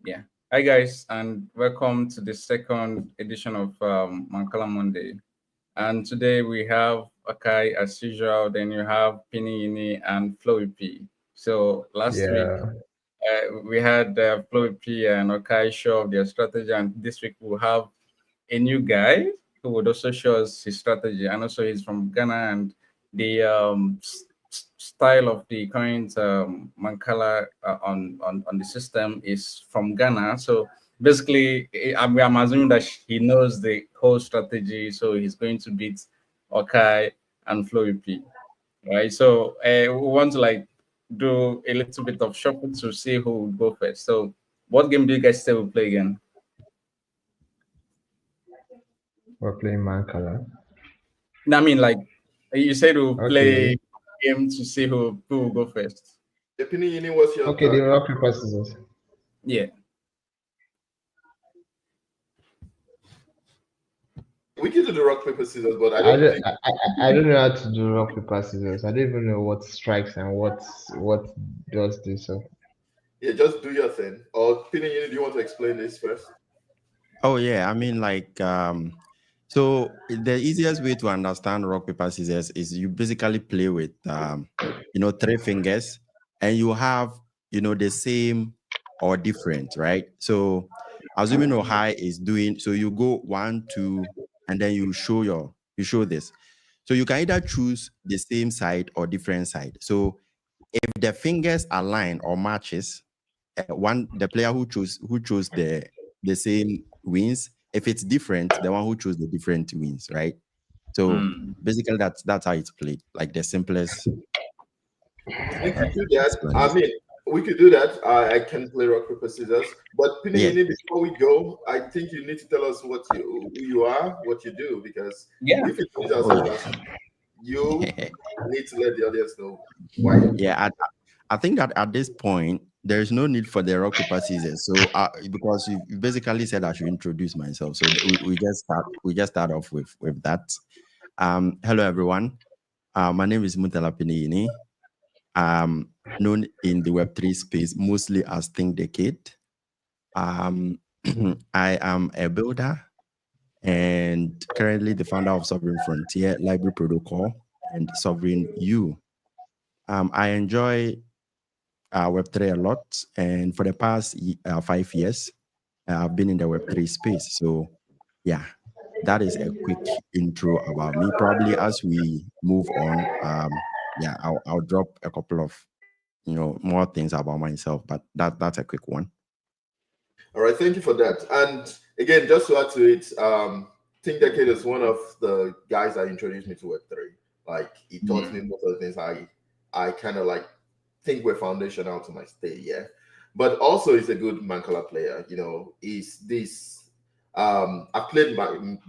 Yeah. Hi guys, and welcome to the second edition of Mancala Monday. And today we have Akai as usual. Then you have Pinini and Flowithpee. So last week Yeah, we had Flowithpee and Akai show their strategy, and this week we'll have a new guy who would also show us his strategy. And also he's from Ghana, and the style of the current Mancala on the system is from Ghana. So basically, I'm assuming that he knows the whole strategy. So he's going to beat Okai and Flowip. Right. So we want to like do a little bit of shuffle to see who will go first. So what game do you guys say we play again? we're playing Mancala. No, I mean, like you said, we'll play Okay, game to see who will go first. Opinion, what's your okay, the thought? rock paper scissors. Yeah. We can do the rock paper scissors, but I I don't don't, think I don't know how to do rock paper scissors. I don't even know what strikes and what does this. So yeah, just do your thing. Or opinion, do you want to explain this first? Oh yeah, I mean so the easiest way to understand rock paper scissors is you basically play with three fingers, and you have the same or different, right? So assuming Ohio is doing, so you go 1 2 and then you show this. So you can either choose the same side or different side. So if the fingers align or matches, the player who chose the same wins. If it's different, the one who chose the different wins, right? So Mm. basically, that's how it's played, like the simplest We could do that. I explanation. mean, we could do that. I can play rock paper scissors, but Yeah. opinion, before we go, I think you need to tell us who you are, what you do, because Yeah. if you use our Oh scissors, yeah. you need to let the audience know why you're doing. Yeah. I think that at this point there's no need for the rock paper scissors. So because you basically said I should introduce myself, so we just start off with that. Hello everyone. My name is Muntala Pinini. Known in the Web3 space mostly as Think Decade. Um, I am a builder and currently the founder of Sovereign Frontier Library Protocol and Sovereign U. I enjoy Web3 a lot, and for the past 5 years, I've been in the Web3 space. So, yeah, that is a quick intro about me. Probably as we move on, yeah, I'll drop a couple of more things about myself, but that's a quick one. All right, thank you for that. And again, just to add to it, Think Decade is one of the guys that introduced me to Web3. Like he taught me most of the things I kind of like think were foundational to my stay, yeah. But also he's a good Mancala player. He's this I played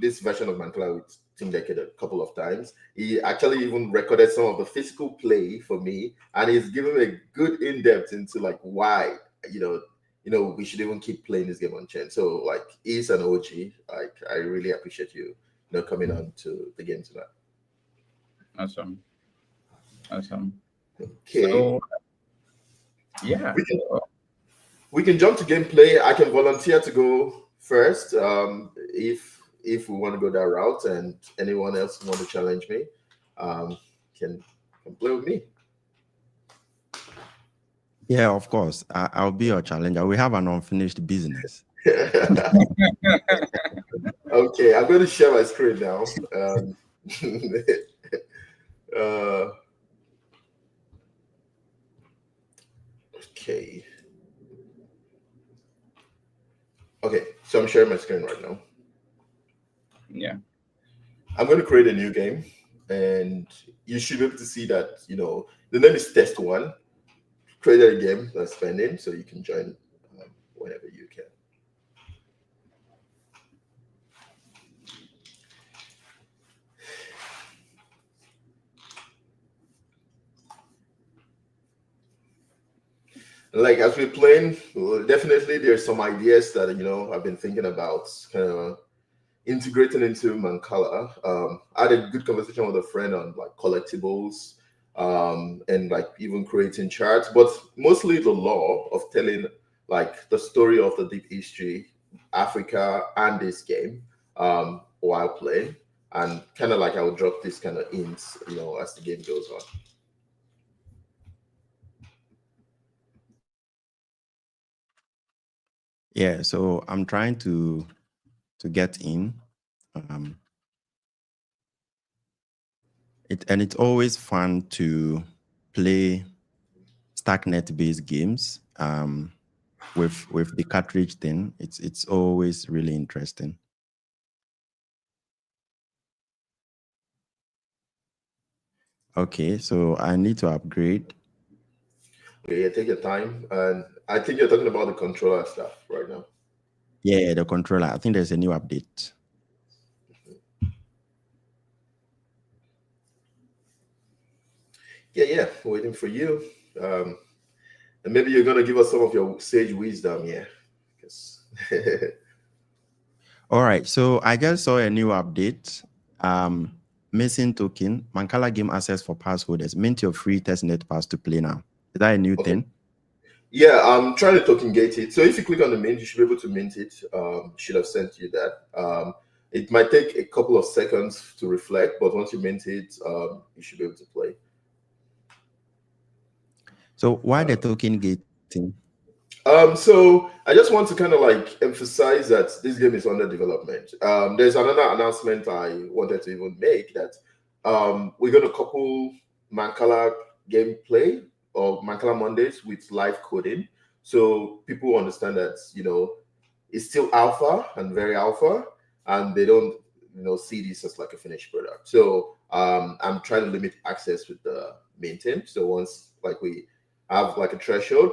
this version of Mancala with Think Decade a couple of times. He actually even recorded some of the physical play for me, and he's given me a good in-depth into like why, we should even keep playing this game on chain. So like he's an OG. Like I really appreciate you coming on to the game tonight. Awesome. Awesome. Okay. So yeah. We can jump to gameplay. I can volunteer to go first, if we want to go that route, and anyone else want to challenge me, can play with me. Yeah, of course. I'll be your challenger. We have an unfinished business. Okay, I'm going to share my screen now. Uh, okay. Okay, so I'm sharing my screen right now. Yeah. I'm going to create a new game, and you should be able to see that, the name is Test One. Created a game that's pending, so you can join whenever you can. Like as we're playing, definitely there's some ideas that I've been thinking about kind of integrating into Mancala. I had a good conversation with a friend on like collectibles, and like even creating charts, but mostly the law of telling like the story of the deep history, Africa, and this game while playing. And kind of like I will drop this kind of hints, as the game goes on. Yeah, so I'm trying to get in. It's always fun to play Starknet based games with the cartridge thing. It's always really interesting. Okay, so I need to upgrade. Okay, yeah, take your time. And I think you're talking about the controller stuff right now. Yeah, the controller. I think there's a new update. Yeah, waiting for you. And maybe you're gonna give us some of your sage wisdom, yeah. All right, so I just saw a new update. Missing token, Mancala game access for pass holders. Mint your free testnet pass to play now. Is that a new thing? Yeah, I'm trying to token gate it. So if you click on the mint, you should be able to mint it. Should have sent you that. It might take a couple of seconds to reflect, but once you mint it, you should be able to play. So why the token gating? So I just want to kind of like emphasize that this game is under development. There's another announcement I wanted to even make that we're going to couple Mancala gameplay or Mancala Mondays with live coding, so people understand that it's still alpha and very alpha, and they don't see this as like a finished product. So I'm trying to limit access with the main team. So once like we have like a threshold.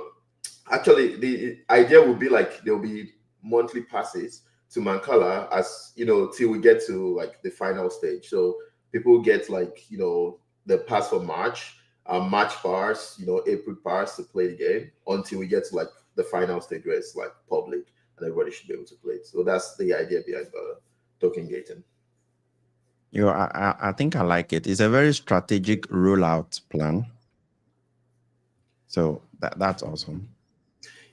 Actually, the idea would be like there'll be monthly passes to Mancala as till we get to like the final stage. So people get like the pass for March, March pass, April pass to play the game until we get to like the final stage where it's like public and everybody should be able to play it. So that's the idea behind the token gating. I think I like it. It's a very strategic rollout plan. So that's awesome.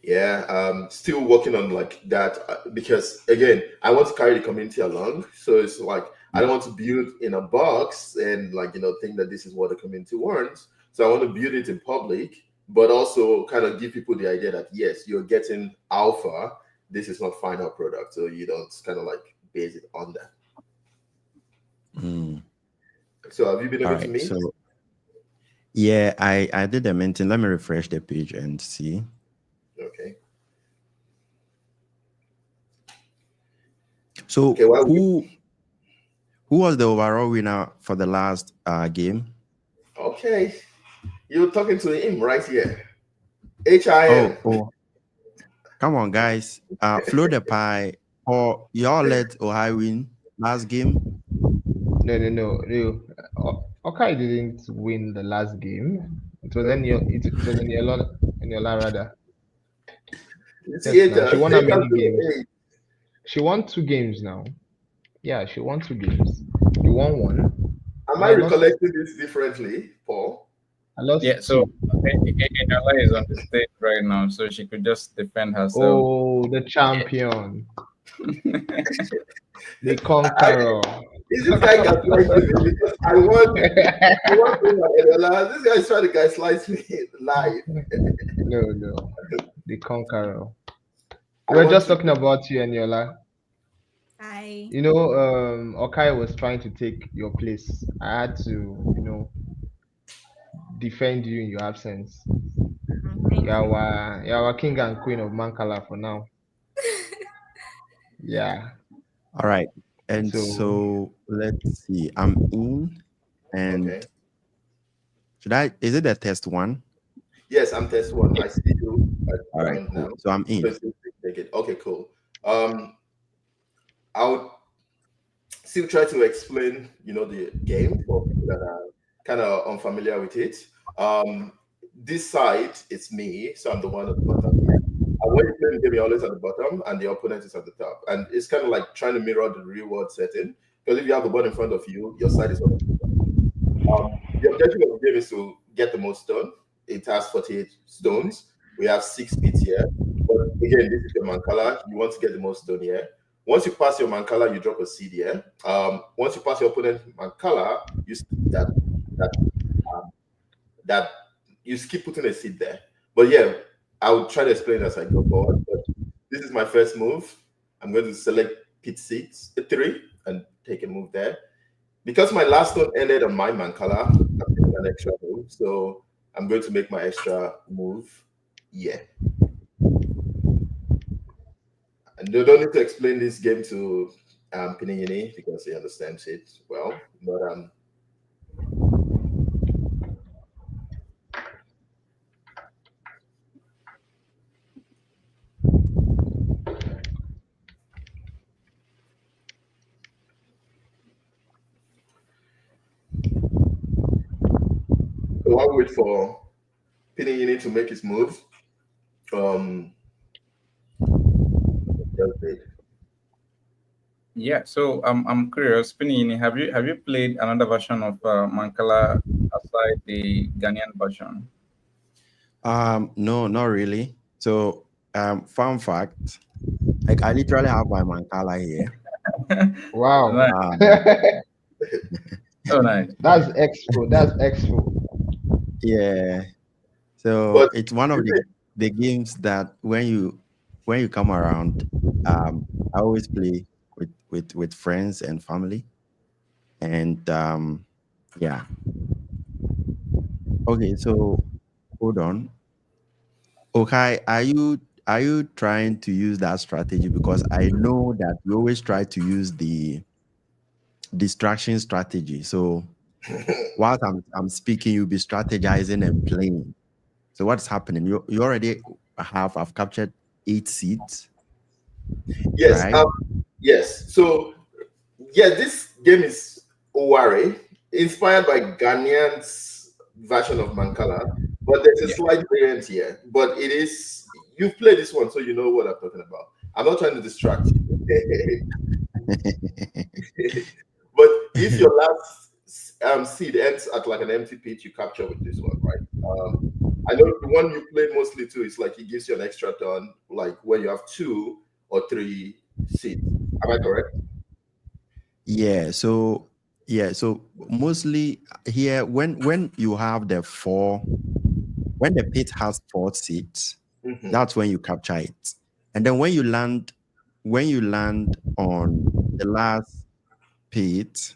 Yeah, still working on like that because again, I want to carry the community along. So it's like I don't want to build in a box and like think that this is what the community wants. So I want to build it in public, but also kind of give people the idea that yes, you're getting alpha. This is not final product, so you don't kind of like base it on that. So have you been able to meet? So yeah, I did the minting. Let me refresh the page and see. Okay. So okay, who was the overall winner for the last game? Okay, you're talking to him right here. HIM. Oh. Come on, guys. Flowithpee or y'all let Ohio win last game? No. Okai didn't win the last game. It was Eniola rather. She won how many games? She won 2 games now. Yeah, she won 2 games. You won 1. Am I recollecting this differently, Paul? I lost yeah, so Eniola is on the stage right now, so she could just defend herself. Oh, the champion. The conqueror. Is this guy gaslighting me? Because I want Eniola. This guy is trying to gaslight me live. No. The conqueror. We're just talking about you, Eniola. Hi. Okai was trying to take your place. I had to, defend you in your absence. You're our king and queen of Mancala for now. Yeah. All right. And so let's see. I'm in. And is it the test 1? Yes, I'm test 1. I see you. All right. Cool. So I'm in. Okay, cool. I'll still try to explain, the game for people that are kind of unfamiliar with it. This side, it's me, so I'm the one at the bottom. And when you play the game, you're always at the bottom, and the opponent is at the top. And it's kind of like trying to mirror the real world setting. Because if you have the board in front of you, your side is on the top. The objective of the game is to get the most stone. It has 48 stones. We have 6 bits here. But again, this is your Mancala. You want to get the most stone here. Once you pass your Mancala, you drop a seed here. Once you pass your opponent Mancala, you skip that um, that you keep putting a seed there. But yeah, I will try to explain as I go forward. But this is my first move. I'm going to select pit 3 and take a move there. Because my last one ended on my Mancala, I'm taking an extra move. So I'm going to make my extra move. Yeah. And you don't need to explain this game to Piningini because he understands it well. But so I'll wait for Piningini to make his move. Just wait. Yeah, so I'm curious, Pinini, have you played another version of Mancala aside the Ghanaian version? No, not really. So, fun fact, like I literally have my Mancala here. Wow. Nice. Oh, nice. That's expo. That's expo. Yeah. So But it's one of the games that when you come around, I always play with friends and family. And yeah. Okay, so hold on. Okay, are you trying to use that strategy? Because I know that you always try to use the distraction strategy. So while I'm speaking, you'll be strategizing and playing. So what's happening? You already I've captured 8 seats, yes, right? yes. So yeah, this game is Oware, inspired by Ghanaian's version of Mancala, but there's a Yeah. slight variant here. But it is you've played this one, so you know what I'm talking about. I'm not trying to distract you. But if your last seed ends at like an empty pit, you capture with this one, right? I know the one you played mostly too is like it gives you an extra turn, like when you have 2 or 3 seeds. Am I correct? Yeah, so mostly here when you have when the pit has 4 seats, Mm-hmm. that's when you capture it. And then when you land on the last pit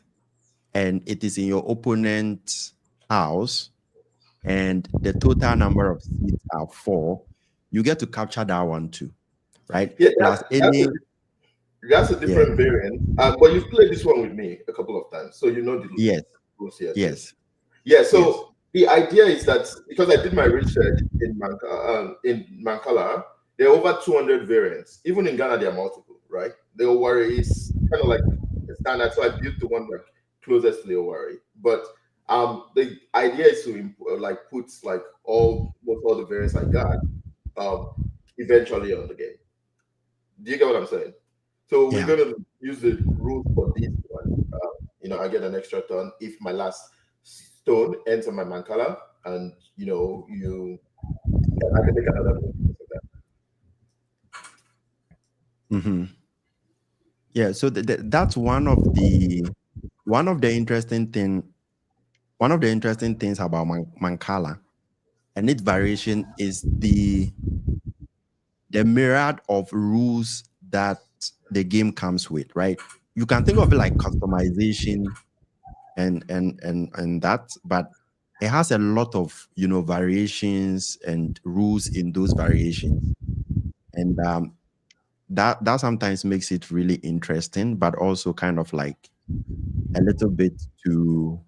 and it is in your opponent's house and the total number of seats are 4, you get to capture that one too, right? Yeah, Plus that's any that's a yeah, different variant. But you've played this one with me a couple of times, so you know the yes, rules here too. yes, Yeah, yes. so the idea is that because I did my research in Mancala, there are over 200 variants. Even in Ghana, there are multiple, right? The Owari is kind of like a standard, so I built the one like closest to the Owari. But the idea is to like put like all the variants I got um, eventually on the game. Do you get what I'm saying? So we're Yeah. going to use the rules for this one. I get an extra turn if my last stone ends on my Mancala, and I can make another move because of that. Mm-hmm. Yeah, so that's one of the interesting things about Mancala and its variation is the myriad of rules that the game comes with, right? You can think of it like customization and that, but it has a lot of variations and rules in those variations, and that sometimes makes it really interesting, but also kind of like a little bit to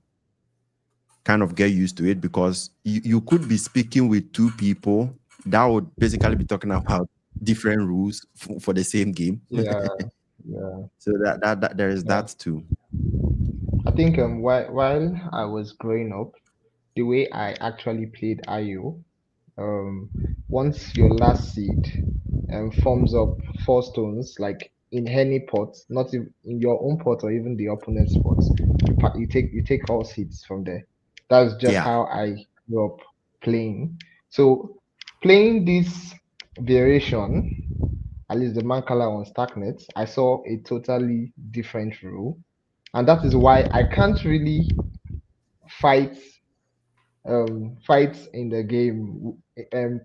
kind of get used to it because you could be speaking with 2 people that would basically be talking about different rules for the same game. Yeah, yeah, So that there is yeah. that too. I think while I was growing up, the way I actually played IO, um, once your last seed forms up 4 stones, like in any pot, not in your own pot or even the opponent's pot, you take all seeds from there. That's just Yeah. how I grew up playing. So playing this variation, at least the Mancala on Starknet, I saw a totally different rule. And that is why I can't really fight fights in the game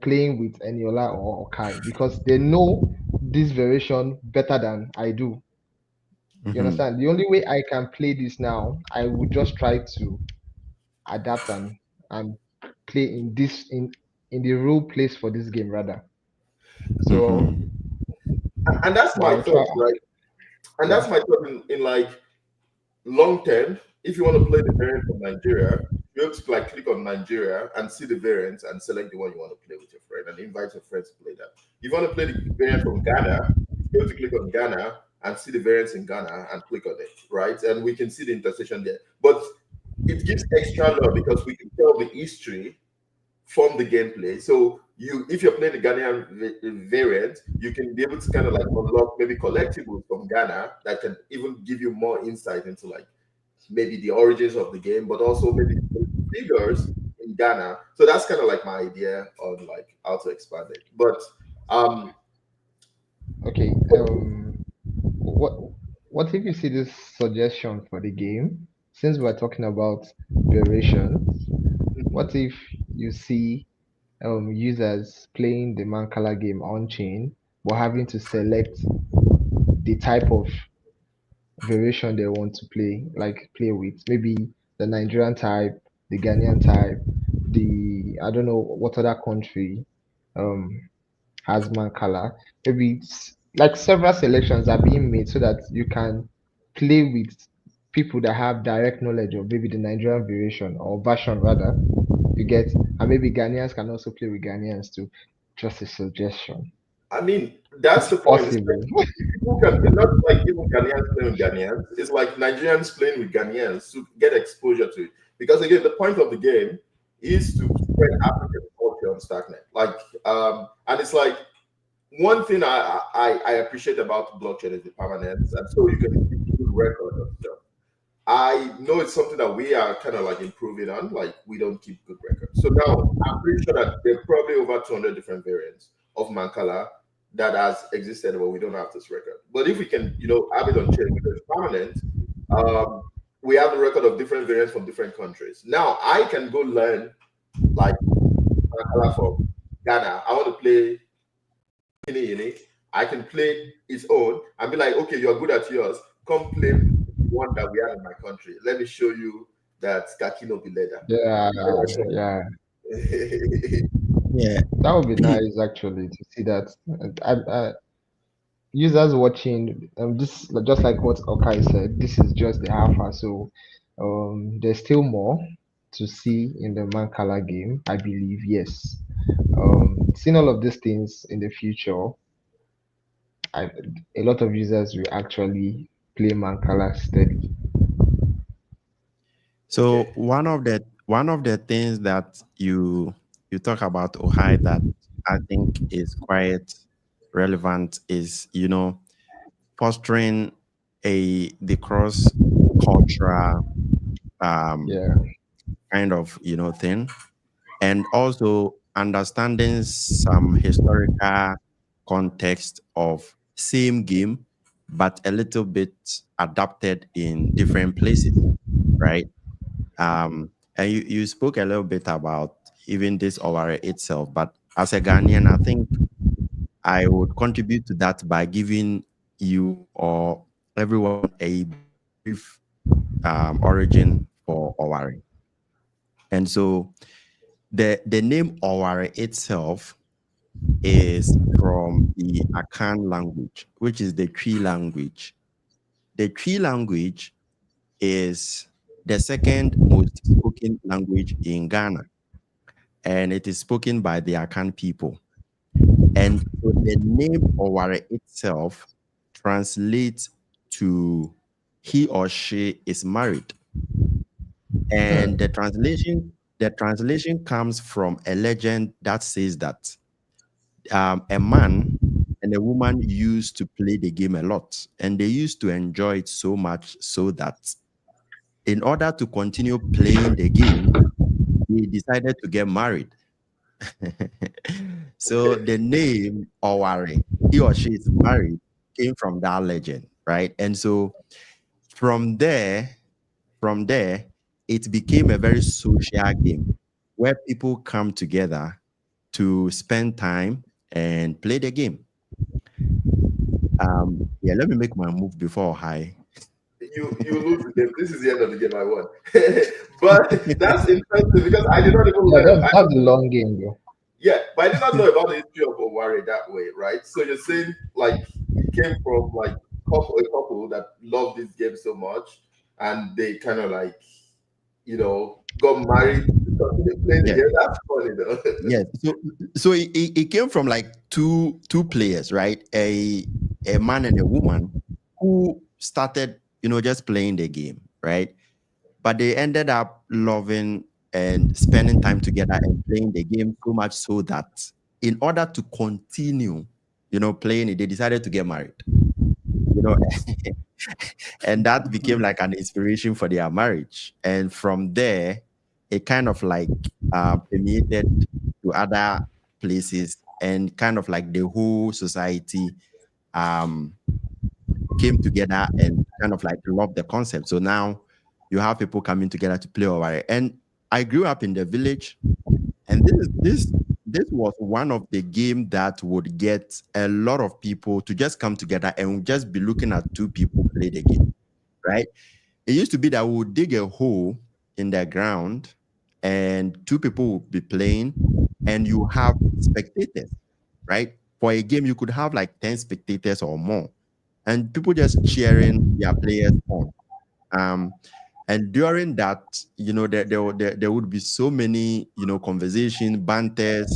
playing with Eniola or Okai because they know this variation better than I do. You Mm-hmm. understand? The only way I can play this now, I would just try to adapt and play in the role place for this game rather. So, Mm-hmm. And that's but my I'll try. thought, right? And Yeah. that's my thought in like long term, if you want to play the variant from Nigeria, you have to like click on Nigeria and see the variants and select the one you want to play with your friend and invite your friends to play that. If you want to play the variant from Ghana, you have to click on Ghana and see the variants in Ghana and click on it, right? And we can see the intersection there. But it gives extra love because we can tell the history from the gameplay. So you, if you're playing the Ghanaian variant, you can be able to kind of like unlock maybe collectibles from Ghana that can even give you more insight into like maybe the origins of the game, but also maybe figures in Ghana. So that's kind of like my idea on like how to expand it. But um, Okay. What what if you see this suggestion for the game? Since we're talking about variations, what if you see users playing the Mancala game on chain, but having to select the type of variation they want to play with. Maybe the Nigerian type, the Ghanaian type, the I don't know what other country um has Mancala. Maybe like several selections are being made so that you can play with people that have direct knowledge of maybe the Nigerian variation or version rather. You get, and maybe Ghanaians can also play with Ghanaians too. Just a suggestion. I mean, that's It's the point. It's possible. like people can not like even Ghanaians playing with Ghanaians. It's like Nigerians playing with Ghanaians to get exposure to it. Because again, the point of the game is to spread African culture on Starknet. Like, and it's like one thing I appreciate about blockchain is the permanence, and so you can keep good record of stuff. I know it's something that we are kind of like improving on. Like we don't keep good records. So now I'm pretty sure that there are probably over 200 different variants of Mancala that has existed, but we don't have this record. But if we can, have it on chain because it's permanent, um, we have the record of different variants from different countries. Now I can go learn like Mancala from Ghana. I want to play Yini. I can play its own and be like, okay, you're good at yours. Come play the one that we have in my country. Let me show you that Kakino be leather. Yeah, You know what yeah. I'm saying? Yeah. That would be nice actually to see that. Users watching this just like what Okai said, this is just the alpha, so there's still more to see in the Mancala game, I believe, yes. Seeing all of these things in the future, I, a lot of users will actually play Mancala steady. So Okay. one of the things that you talk about Ohio that I think is quite relevant is fostering the cross cultural um Yeah. kind of thing, and also understanding some historical context of same game but a little bit adapted in different places, right? And you spoke a little bit about even this Oware itself, but as a Ghanaian, I think I would contribute to that by giving you or everyone a brief origin for Oware. And so the name Oware itself is from the Akan language, which is the Cree language. The Cree language is the second most spoken language in Ghana, and it is spoken by the Akan people. And so the name Oware itself translates to he or she is married. And Hmm. the translation comes from a legend that says that a man and a woman used to play the game a lot, and they used to enjoy it so much so that in order to continue playing the game, they decided to get married. So the name Owari, he or she is married, came from that legend, right? And so from there, from there, it became a very social game where people come together to spend time and play the game. Yeah, let me make my move before high. You lose the game. This is the end of the game. I won. But that's interesting because I did not even Yeah, learn. that's the long game, bro. Yeah, but I did not know about the history of Owari that way, right? So you're saying like it came from like a couple that loved this game so much, and they kind of like got married because they played the Yeah. game. That's funny though. Yes. So it came from like two players, right? A man and a woman who started, just playing the game, right? But they ended up loving and spending time together and playing the game so much so that in order to continue, playing it, they decided to get married. You know, and that became like an inspiration for their marriage. And from there, it kind of like permeated to other places, and kind of like the whole society um, came together and kind of like loved the concept. So now you have people coming together to play over it. And I grew up in the village, and this was one of the game that would get a lot of people to just come together and just be looking at two people play the game, right? It used to be that we would dig a hole in the ground and two people would be playing, and you have spectators, right? For a game, you could have like 10 spectators or more, and people just cheering their players on. Um, and during that, there would be so many, conversation, banters.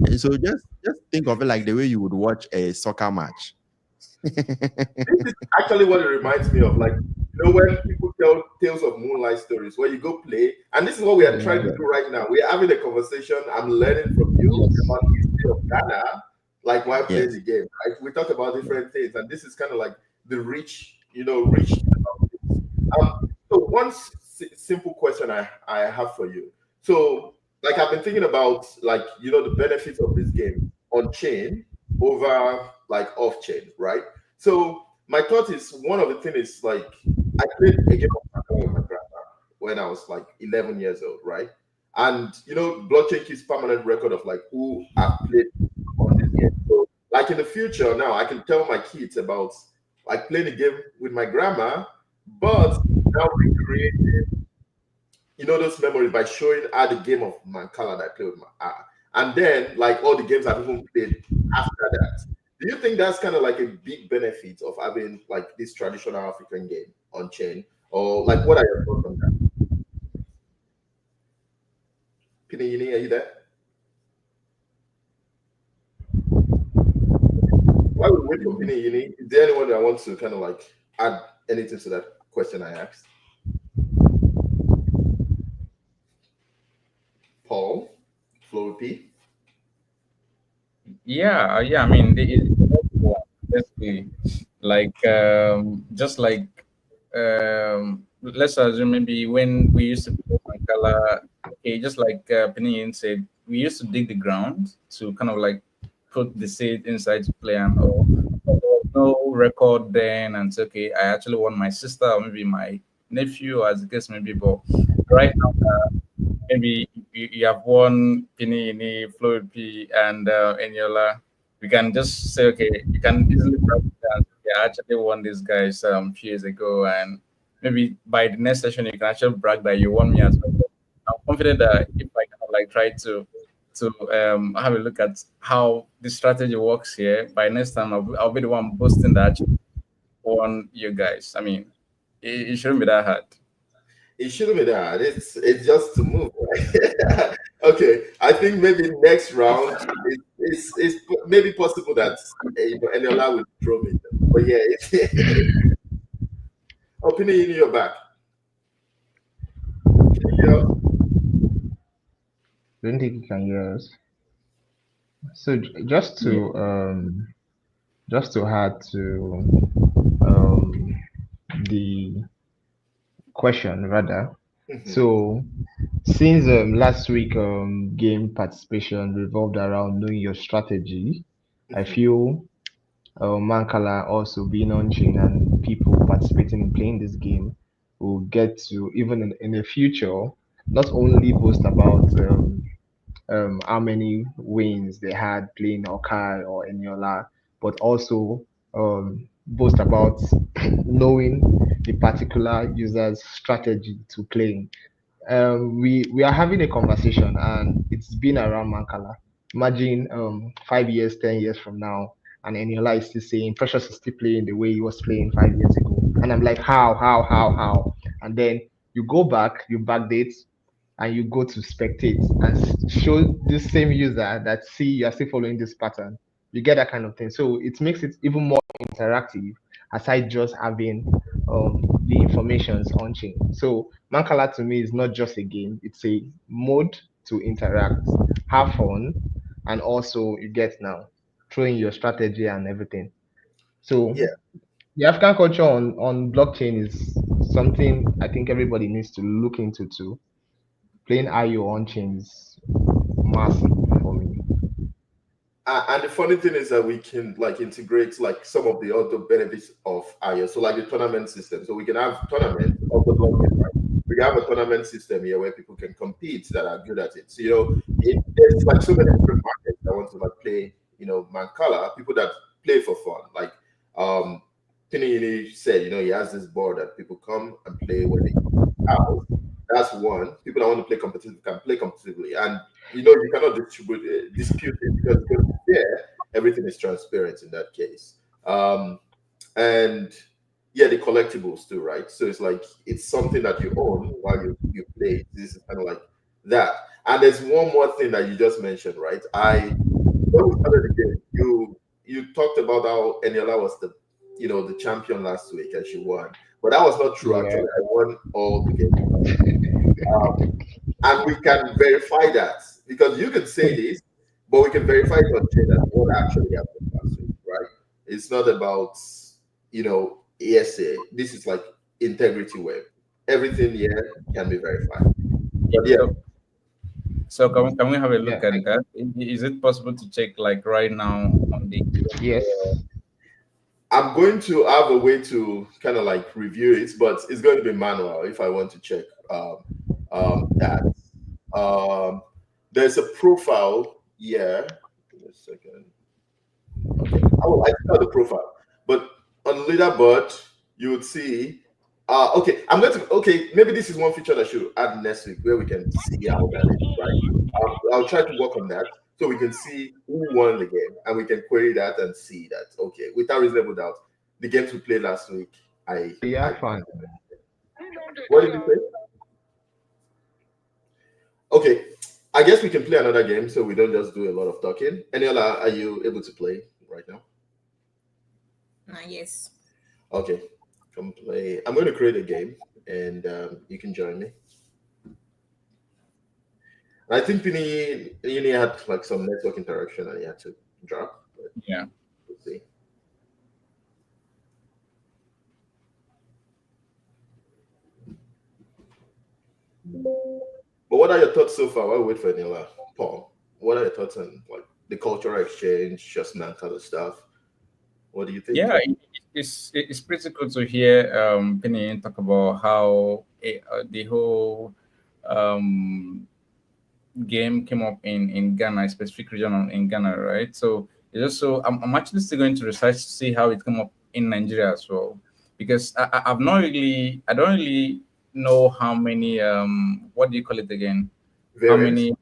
And so just think of it like the way you would watch a soccer match. This is actually what it reminds me of. Like, when people tell tales of moonlight stories, where you go play, and this is what we are trying Yeah. to do right now. We are having a conversation. I'm learning from you Yes. about the history of Ghana, like while playing Yes. the game. Right? We talk about different things, and this is kind of like the rich thing about this. So one simple question I have for you. So, like, I've been thinking about like the benefits of this game on chain over like off chain, right? So my thought is one of the things is like I played a game of Muntala with my grandma when I was like 11 years old, right? And blockchain keeps permanent record of like who I've played on this game. So like in the future now, I can tell my kids about like playing a game with my grandma, but now recreating those memories by showing her the game of Mancala that I played with my and then like all the games I've even played after that. Do you think that's kind of like a big benefit of having like this traditional African game on chain? Or like what are your thoughts on that? Pinayini, are you there? While we wait for Pinayini, is there anyone that wants to kind of like add anything to that question I asked? Paul, Flowithpee? Yeah. I mean, basically, like just like let's assume maybe when we used to play Mancala, okay, just like Pinion said, we used to dig the ground to kind of like put the seed inside to play and all. But there was no record then, and it's okay. I actually want my sister or maybe my nephew, as the case may be, but right now maybe you have one Pini, Fluid P, and Eniola. We can just say, okay, you can easily practice that. Yeah, I actually won these guys few years ago, and maybe by the next session, you can actually brag that you won me as well. I'm confident that if I kind of like try to have a look at how the strategy works here, by next time I'll be the one boasting that I actually won you guys. I mean, it shouldn't be that hard. It shouldn't be that. It's just to move, right? Okay, I think maybe next round it's maybe possible that Eniola will throw me. But yeah, opinion in your back. Don't think you can hear us. So just Yeah. to add to the question rather. Mhm. So Since last week game participation revolved around knowing your strategy, I Mhm. feel Mancala also being on chain and people participating in playing this game will get to even in the future not only boast about how many wins they had playing Okai or Eniola, but also boast about knowing the particular user's strategy to playing. We are having a conversation and it's been around Mancala. Imagine 5 years, 10 years from now, and Eniola is still saying Precious is still playing the way he was playing 5 years ago. And I'm like, how? And then you go back, you backdate, and you go to spectate and show this same user that see you're still following this pattern. You get that kind of thing. So it makes it even more interactive aside just having the informations on chain. So Mancala to me is not just a game, it's a mode to interact, have fun, and also you get now throwing your strategy and everything. So Yeah. the African culture on blockchain is something I think everybody needs to look into too. Playing IO on chain is massive for me. And the funny thing is that we can like integrate like some of the other benefits of IO. So like the tournament system. So we can have tournaments of the blockchain, right? We can have a tournament system here where people can compete that are good at it. So there's like so many different markets that want to like play, Mancala, people that play for fun. Like um Pinini said, he has this board that people come and play when they come out. That's one. People that want to play competitive can play competitively. And you cannot dispute it because it's going to be fair. Everything is transparent in that case. And yeah, the collectibles too, right? So it's like it's something that you own while you play. This is kind of like that. And there's one more thing that you just mentioned, right? When we started the game, you talked about how Eniola was the champion last week and she won, but that was not true. Yeah. Actually, I won all the games last week. And we can verify that because you can say this, but we can verify it on chain that what actually happened last week, right? It's not about ESA. This is like integrity web. Everything here can be verified. Yeah. But yeah, So can we have a Yeah. look at that? Is it possible to check like right now on the Yes. I'm going to have a way to kind of like review it, but it's going to be manual if I want to check that. Um, there's a profile. Yeah. Give me a second. Okay. I saw the profile, but on leaderboard you would see. Okay, I'm going to. Okay, maybe this is one feature that should add next week where we can see how that is. Right. I'll try to work on that so we can see who won the game and we can query that and see that. Okay, without reasonable doubt, the games we played last week, I Yeah, fine. what did you say? Okay, I guess we can play another game so we don't just do a lot of talking. Eniola, are you able to play right now? Yes. Okay, come play. I'm going to create a game and you can join me. I think Pini had like some network interaction and he had to drop. But yeah. we'll see. But what are your thoughts so far? While we wait for Eniola, Paul, what are your thoughts on like the cultural exchange, just man kind of stuff? What do you think? Yeah, it's pretty cool to hear Penny talk about how the whole um game came up in Ghana, a specific region in Ghana, right? So it's also I'm actually still going to research to see how it came up in Nigeria as well, because I don't really know how many what do you call it again? How Variants? many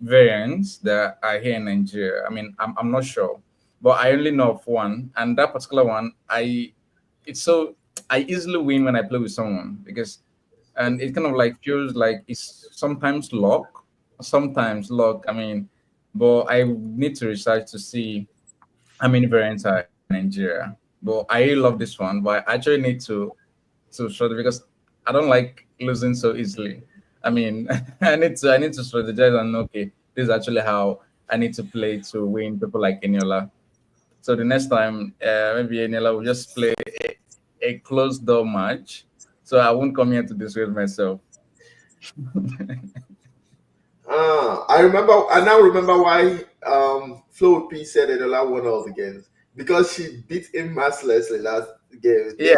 variants that are here in Nigeria? I mean, I'm not sure, but I only know of one, and that particular one, it's so I easily win when I play with someone because and it kind of like feels like it's sometimes luck. I mean, but I need to research to see how many variants are in Nigeria. But I really love this one, but I actually need to study because I don't like losing so easily. I mean, I need to strategize and know, okay, this is actually how I need to play to win people like Eniola. So the next time, maybe Eniola will just play a closed door match, so I won't come here to disgrace myself. I remember. I now remember why Flowithpee said Eniola won all the games because she beat him mercilessly last game. Yeah.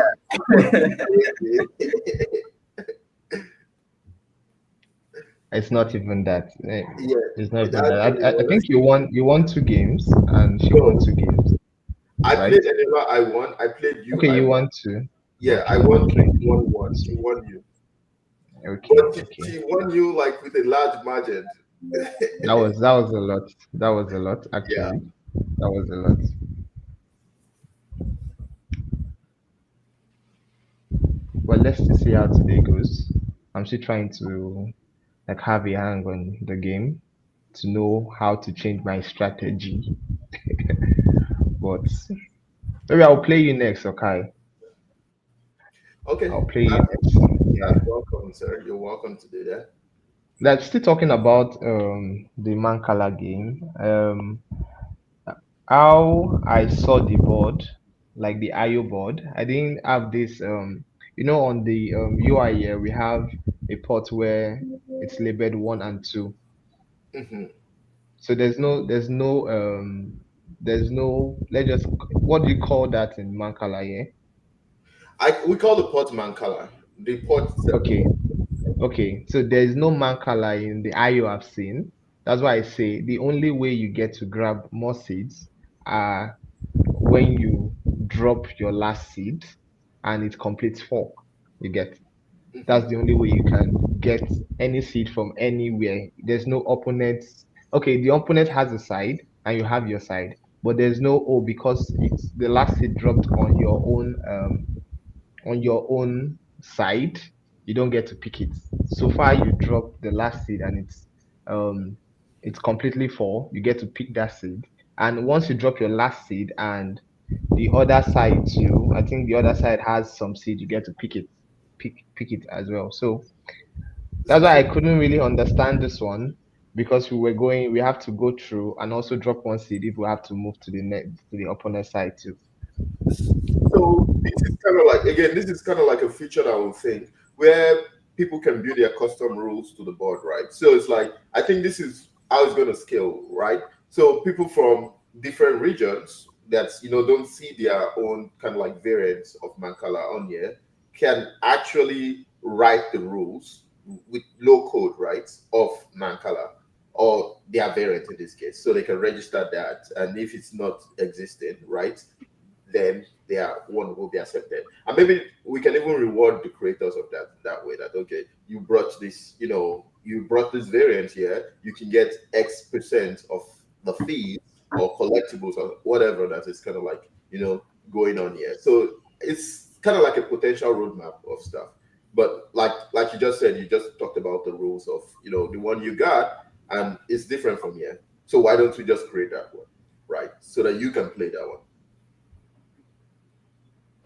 It's not even that. Yeah, It's not even that. actually I was. think you won 2 games and she won No, 2 games, I right? played Eniola. I won. I played you. Okay, I you won. won 2. Yeah, I Okay, won okay, two. You won one. She won you. okay, But okay. she won you like with a large margin. That was a lot. That was a lot, Yeah. actually. That was a lot. Well, let's just see how today goes. I'm still trying to like have a hang on the game to know how to change my strategy. But maybe I'll play you next, okay? Okay. I'll play you That's, next. Yeah. that's welcome, sir. You're welcome to do that. That's still talking about the Mancala game. How I saw the board, like the IO board. I didn't have this on the UI here we have a port where it's labeled 1 and 2. Hmm. So there's no let's just what do you call that in Mancala here? We call the pot Mancala. The pot Okay, separate. okay. So there's no Mancala in the IO I've seen. That's why I say the only way you get to grab more seeds are when you drop your last seed and it completes 4. You get that's Hmm. the only way you can get any seed from anywhere. There's no opponent. Okay, the opponent has a side and you have your side, but there's no because it's the last seed dropped on your own side, you don't get to pick it. So far, you drop the last seed and it's completely full. You get to pick that seed, and once you drop your last seed and the other side too, I think the other side has some seed. You get to pick it as well. So that's why I So, couldn't really understand this one because we have to go through and also drop one seed if we have to move to the next to the opponent side too. so this is kind of like again, this is kind of like a feature that I would think where people can build their custom rules to the board, right? So it's like I think this is how it's going to scale, right? So people from different regions that don't see their own kind of like variants of Mancala on here can actually write the rules with low code, right, of Mancala or their variant in this case, so they can register that, and if it's not existing, right, then their one will be accepted. And maybe we can even reward the creators of that way. That okay, you brought this variant here, you can get X% of the fees or collectibles or whatever that is kind of like going on here. So it's kind of like a potential roadmap of stuff. But like you just said, you just talked about the rules of the one you got, and it's different from here. So why don't we just create that one, right? So that you can play that one.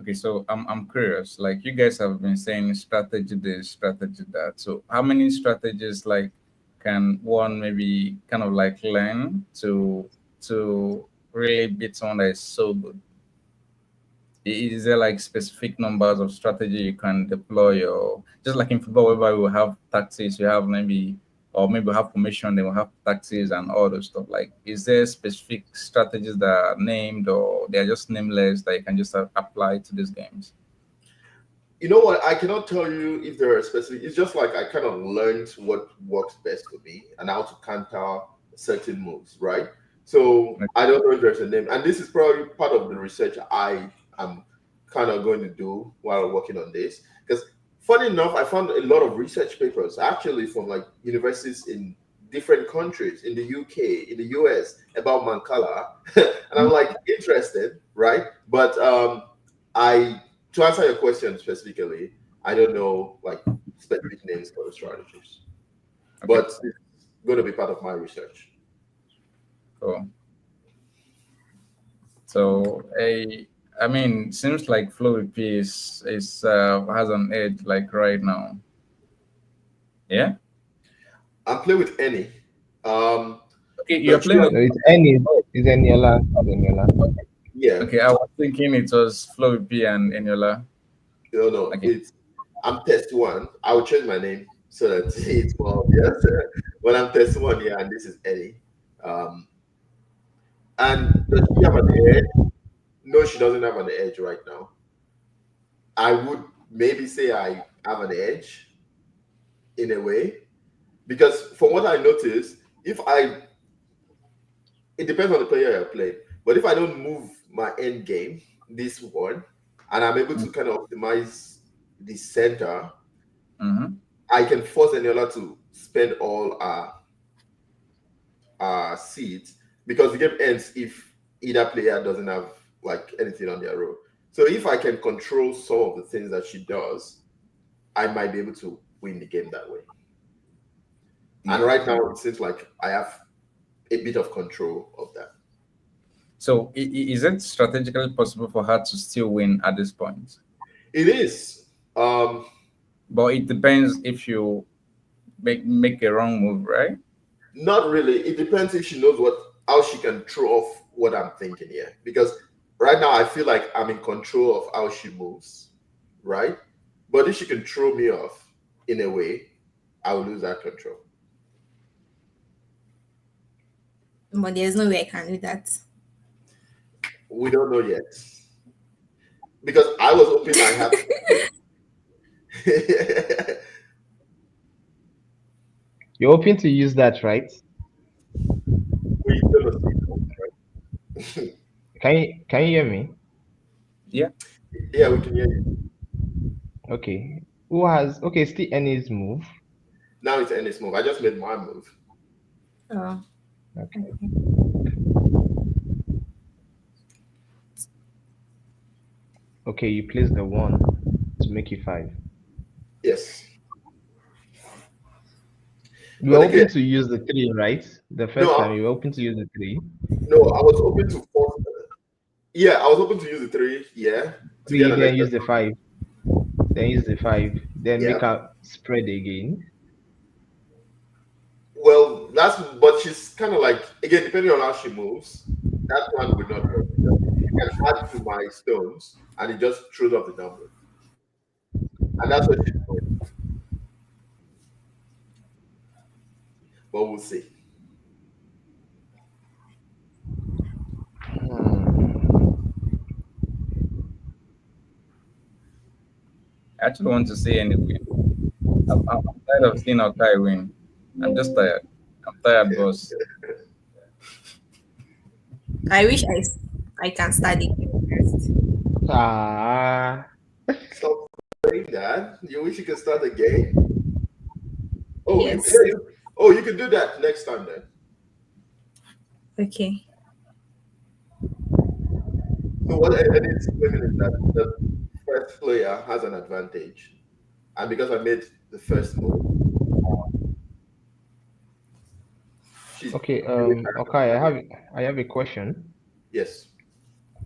Okay, so I'm curious. Like you guys have been saying strategy this, strategy that. So how many strategies like can one maybe kind of like learn to really beat someone that is so good? Is there like specific numbers of strategy you can deploy, or just like in football whereby we will have tactics, you have maybe, or maybe we have formation, then we'll have tactics and all those stuff. Like, is there specific strategies that are named, or they are just nameless that you can just apply to these games? You know what? I cannot tell you if there are specific. It's just like I kind of learned what works best for me and how to counter certain moves, right? So Like, I don't know if there's a name, and this is probably part of the research I am kind of going to do while working on this. Because funny enough, I found a lot of research papers actually from like universities in different countries, in the UK, in the US, about Mancala, and I'm like interested, right? But I to answer your question specifically, I don't know like specific names for the strategies, okay, but it's going to be part of my research. cool. So I mean, seems like Flowithpee is has an edge like right now. Yeah. I'm playing with any. Um, Okay, the you're playing true, with. No, it's Eniola, it's Eniola. yeah, Okay, I was thinking it was Flowithpee and Eniola. no, Okay. it's I'm test one. I will change my name so that it's more obvious. when I'm test one here, and this is Eddie. Um, and does she have an edge? No, she doesn't have an edge right now. I would maybe say I have an edge in a way because from what I noticed, if I it depends on the player you're playing, but if I don't move my end game, this one, and I'm able to kind of optimize the center, Mm-hmm. I can force Eniola to spend all our seeds because the game ends if either player doesn't have like anything on their row. So if I can control some of the things that she does, I might be able to win the game that way. And right now, it seems like I have a bit of control of that. So is it strategically possible for her to still win at this point? It is. But it depends if you make a wrong move, right? Not really. It depends if she knows how she can throw off what I'm thinking here. Because right now, I feel like I'm in control of how she moves, right? But if she can throw me off in a way, I will lose that control. But there's no way I can do that. We don't know yet. Because I was hoping I have. You're hoping to use that, right? We're gonna see, right? Can you hear me? Yeah. Yeah, we can hear you. Okay. Who has still Annie's move? Now it's Ennis move. I just made my move. Oh, Okay. Okay, you place the 1 to make it 5. Yes. You But were again, hoping to use the 3, right? The first no, time you were hoping to use the 3. no, I was hoping to force. Yeah, I was hoping to use the 3. Yeah, to get 3, an then extra. use the 5. Then use the 5. Then Yeah. make a spread again. Well, but she's kind of like again, depending on how she moves, that one would not work. I can add to my stones, and it just throws off the number, and that's what she's doing. But we'll see. I actually want to see any win. I'm tired of seeing Okai win. I'm just tired. I'm tired, boss. I wish I can start the game first. Stop saying that. You wish you could start the game. Oh, Yes. you can do that next time then. Okay. So what I need to explain is that the first player has an advantage, and because I made the first move, Okay, okay, I have a question. Yes.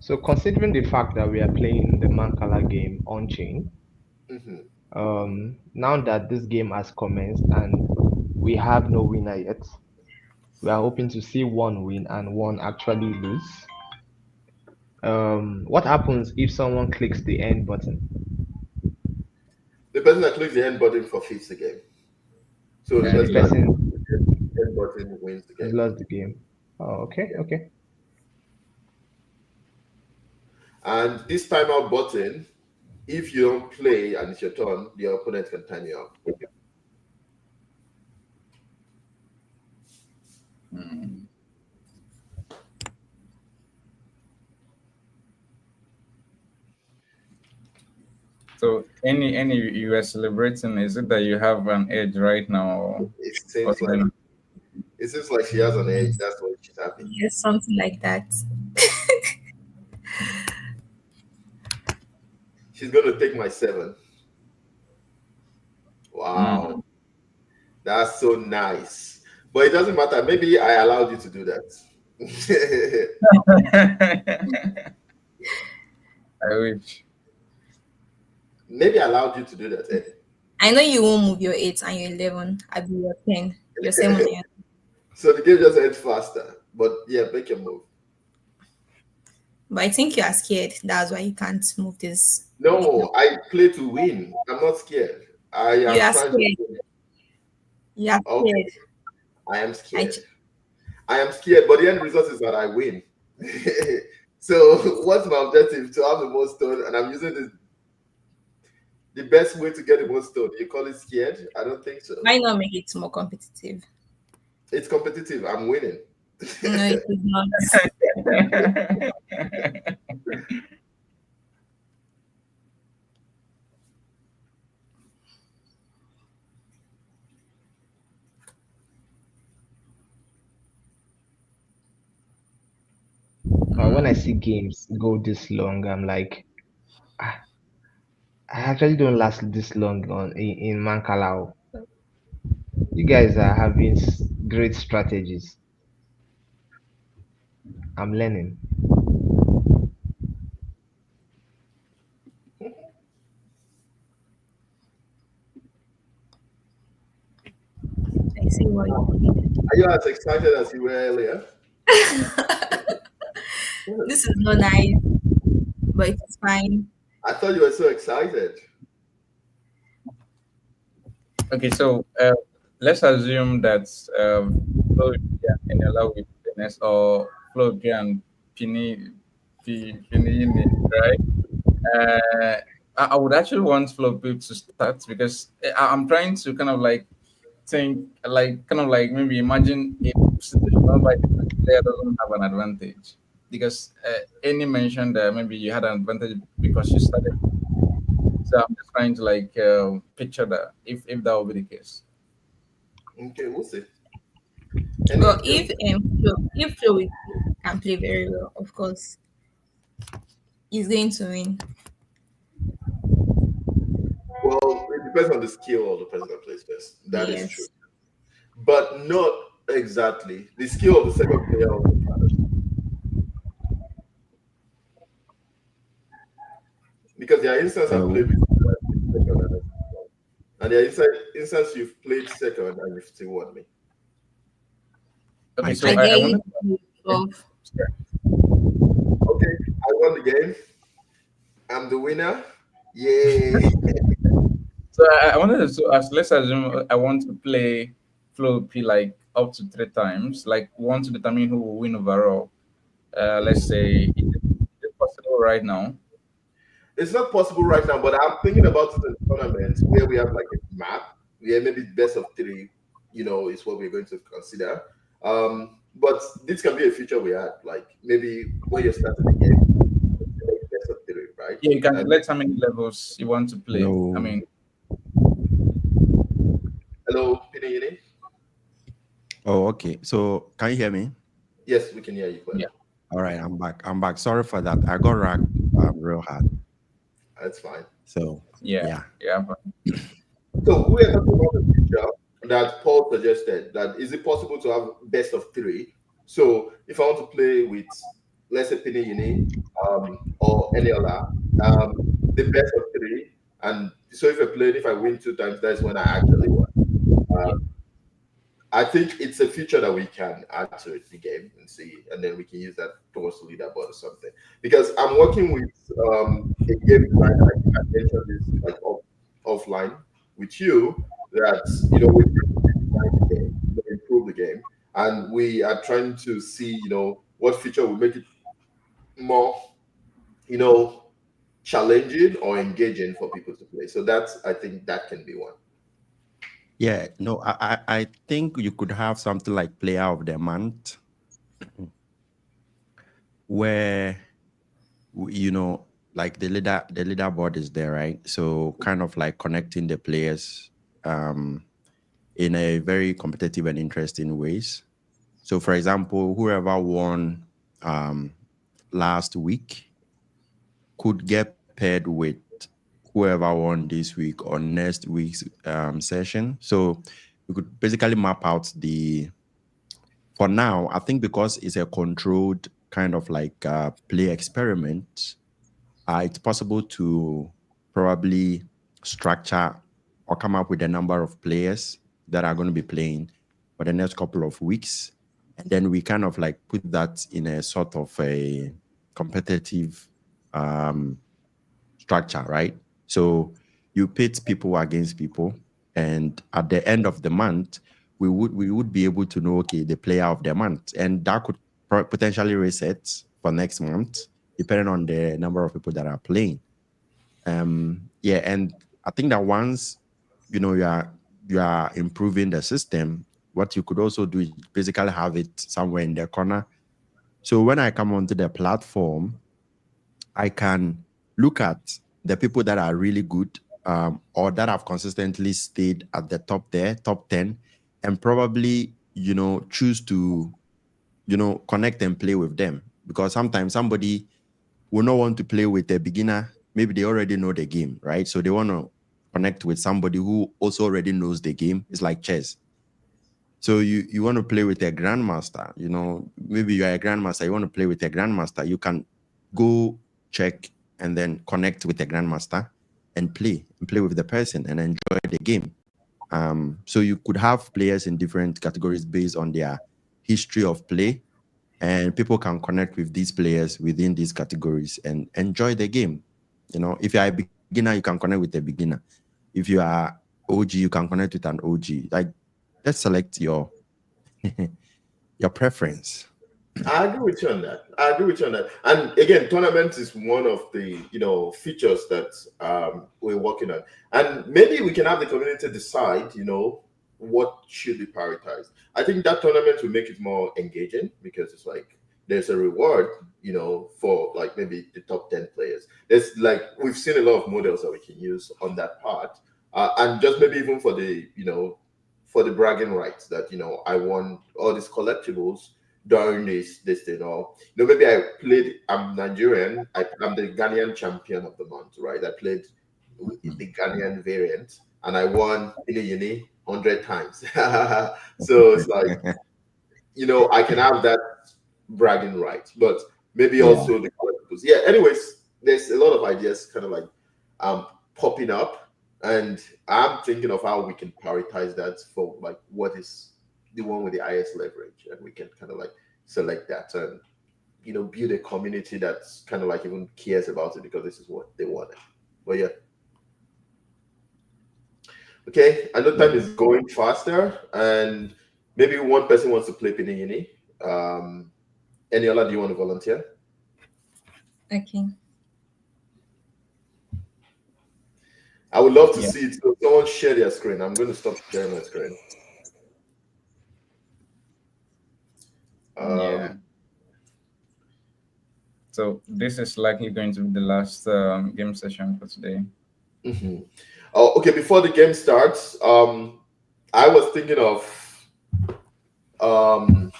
So considering the fact that we are playing the Mancala game on chain, now that this game has commenced and we have no winner yet, we are hoping to see one win and one actually lose. What happens if someone clicks the end button? The person that clicks the end button forfeits the game. So the So the person that person clicks the end button wins the has game. lost the game. Oh, okay, okay. And this timeout button, if you don't play and it's your turn, the opponent can time you out. So any you are celebrating, is it that you have an edge right now? Or It seems like she has an edge. That's why she's happy. Yes, something like that. She's gonna take my 7. Wow. That's so nice. But it doesn't matter. Maybe I allowed you to do that. I wish. Maybe I allowed you to do that, Eddie. I know you won't move your 8 and your 11. I'll be your 10. Your 7 and your So the game just ends faster. But yeah, make your move. But I think you are scared. That's why you can't move this. No, I play to win. I'm not scared. I am You are trying scared. to win. You are Okay. scared. I am I scared. I am scared, but the end result is that I win. So what's my objective? To have the most stone, and I'm using the best way to get the most stone. You call it scared? I don't think so. Why not make it more competitive? It's competitive. I'm winning. No, it is not. When I see games go this long, I'm like, ah, I actually don't last this long in Mancala. You guys are having great strategies. I'm learning. I see what you mean. Are you as excited as you were earlier? This is not nice, but it's fine. I thought you were so excited. Okay, so let's assume that Flowithpee and Eniola will fitness or Flowithpee and Pini, right? I would actually want Flowithpee to start because I'm trying to kind of like think, like kind of like maybe imagine a situation whereby the player doesn't have an advantage because any mentioned that maybe you had an advantage because you started. So I'm just trying to like picture that if that will be the case. Okay, we'll see. But Any if Flo can play very well, of course, he's going to win. well, it depends on the skill of the person that plays best. That is true. Yes. But not exactly. The skill of the second player also matters. Because there are instances I've So played with second and there are instances you've played second and you've still won me. Okay, I so I think I dare wanted you to to okay, love. sorry. Okay, I won the game. I'm the winner. Yay. So I wanted to so as let's assume I want to play Flow P like up to 3 times, like want to determine who will win overall. Let's say is it possible right now? It's not possible right now, but I'm thinking about it in tournaments where we have like a map, where maybe best of three, is what we're going to consider. But this can be a feature we had, like maybe when you're starting the game, best of three, right? Yeah, you can And select how many levels you want to play. I no. mean, hello, Pini. Oh, okay. So can you hear me? Yes, we can hear you yeah, clearly. All right, I'm back. I'm back. Sorry for that. I got racked real hard. That's fine. So yeah, yeah. yeah. So we are talking about the feature that Paul suggested. That is it possible to have best of three? So if I want to play with, let's say Pini or Eniola, the best of three, and so if I win 2 times, that's when I actually won. Yeah. I think it's a feature that we can add to the game and see, and then we can use that towards the leaderboard or something. Because I'm working with a game designer. I mentioned this like offline with you that we're trying to redesign the game, improve the game, and we are trying to see what feature will make it more you know challenging or engaging for people to play. So that's I think that can be one. Yeah, no, I think you could have something like player of the month where like the leaderboard is there, right? So kind of like connecting the players in a very competitive and interesting ways. So for example, whoever won last week could get paired with whoever won this week or next week's session. So we could basically map out for now, I think because it's a controlled kind of like play experiment, it's possible to probably structure or come up with a number of players that are going to be playing for the next couple of weeks. And then we kind of like put that in a sort of a competitive structure, right? So you pit people against people. And at the end of the month, we would be able to know, okay, the player of the month, and that could potentially reset for next month depending on the number of people that are playing. Yeah, and I think that once you are improving the system, what you could also do is basically have it somewhere in the corner. So when I come onto the platform, I can look at the people that are really good, or that have consistently stayed at the top there, top 10, and probably, choose to, connect and play with them. Because sometimes somebody will not want to play with a beginner. Maybe they already know the game, right? So they want to connect with somebody who also already knows the game. It's like chess. So you want to play with a grandmaster, maybe you are a grandmaster, you want to play with a grandmaster, you can go check and then connect with the grandmaster and play with the person and enjoy the game. So you could have players in different categories based on their history of play, and people can connect with these players within these categories and enjoy the game. If you are a beginner, you can connect with a beginner. If you are OG, you can connect with an OG. Like, just select your preference. I agree with you on that. I agree with you on that. And again, tournament is one of the features that we're working on. And maybe we can have the community decide, what should be prioritized. I think that tournament will make it more engaging because it's like there's a reward, for like maybe the top 10 players. There's like we've seen a lot of models that we can use on that part. And just maybe even for the bragging rights that I won all these collectibles during this thing, or maybe I played. I'm Nigerian. I'm the Ghanaian champion of the month, right? I played the Ghanaian variant, and I won in a uni 100 times. So it's like I can have that bragging right, but maybe Yeah. also the collectibles. Yeah. Anyways, there's a lot of ideas kind of like popping up, and I'm thinking of how we can prioritize that for like what is the one with the highest leverage, and we can kind of like select that and build a community that's kind of like even cares about it because this is what they wanted. But yeah, okay. I know Yeah. time is going faster, and maybe one person wants to play Pinini. Um, Eniola, do you want to volunteer? Okay. I would love to Yeah. see it. So someone share their screen. I'm going to stop sharing my screen. Yeah. Um, So this is likely going to be the last game session for today. mhm. Oh, okay. Before the game starts, I was thinking of um,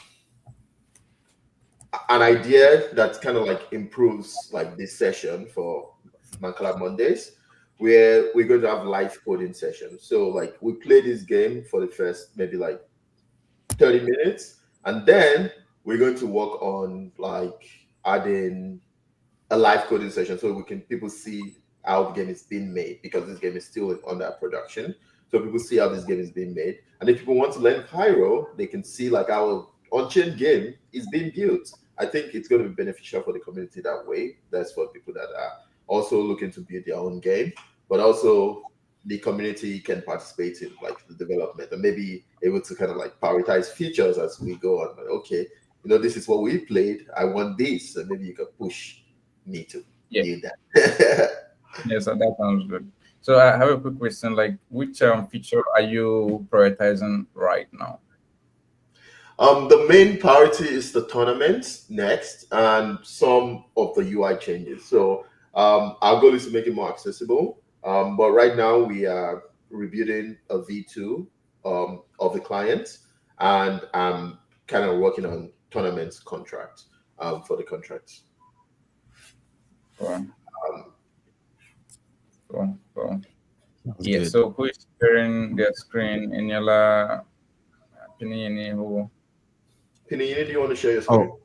an idea that kind of like improves like this session for Mancala Mondays, where we're going to have live coding sessions. So like we play this game for the first maybe like 30 minutes, and then we're going to work on like adding a live coding session so we can people see how the game is being made because this game is still under production. So people see how this game is being made, and if people want to learn Pyro, they can see like our on-chain game is being built. I think it's going to be beneficial for the community that way. That's for people that are also looking to build their own game, but also the community can participate in like the development and maybe able to kind of like prioritize features as we go on. Like, okay, this is what we played. I want this, and maybe you can push me to Yeah. build that. Yeah. So that sounds good. So I have a quick question. Like, which feature are you prioritizing right now? The main priority is the tournament next and some of the UI changes. So our goal is to make it more accessible. But right now we are rebuilding a V2 of the client, and I'm kind of working on tournament contract for the contracts. Cool. Um, Cool. Cool. That's Yeah. good. So who is sharing their screen? Eniola, Pinini, who? Pinini, do you want to share your screen? Oh,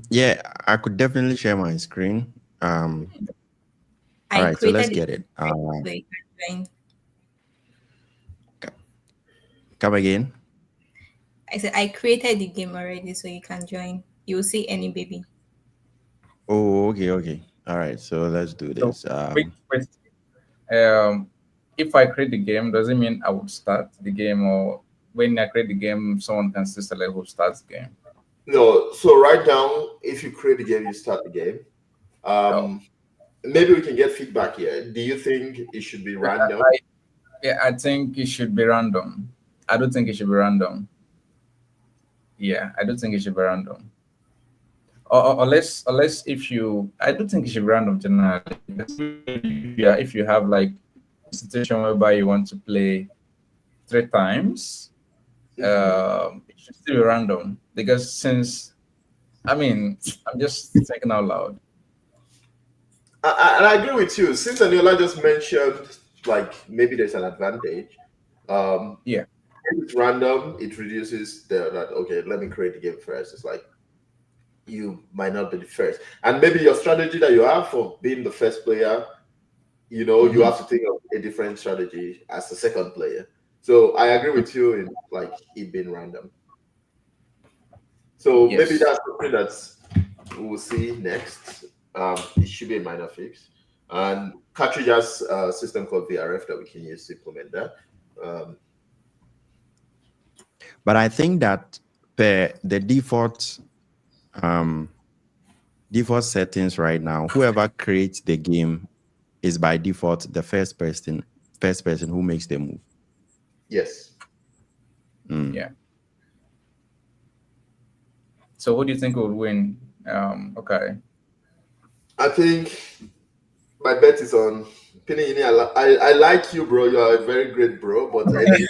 yeah, I could definitely share my screen. All I right, so let's created it get it. so you can join. C- Come again. I said I created the game already, so you can join. You will see any baby. Oh, okay, okay. All right, so let's do So this. quick question. Um, if I create the game, does it mean I would start the game, or when I create the game, someone can still select who starts the game? No, so right now, if you create the game, you start the game. Oh, Um, Maybe we can get feedback here. Do you think it should be random? yeah, I think it should be random. I don't think it should be random. Yeah, I don't think it should be random. Unless if you, I don't think it should be random generally. Because if you have like a situation whereby you want to play 3 times, Mhm. it should still be random. Because since, I mean, I'm just thinking out loud. And I agree with you. Since Aniola just mentioned, like maybe there's an advantage. Um, Yeah. if it's random, it reduces the that. Okay, let me create the game first. It's like you might not be the first, and maybe your strategy that you have for being the first player, you Hmm. have to think of a different strategy as the second player. So I agree with you in like it being random. So maybe Yes. that's something that we'll see next. It should be a minor fix. And cartridge has a system called VRF that we can use to implement that. Um, But I think that the um, default settings right now, whoever creates the game is by default the first person who makes the move. yes. Mm. Yeah. So who do you think will win? Okay. I think my bet is on Pinini. I like you, bro. You are a very great bro. But any,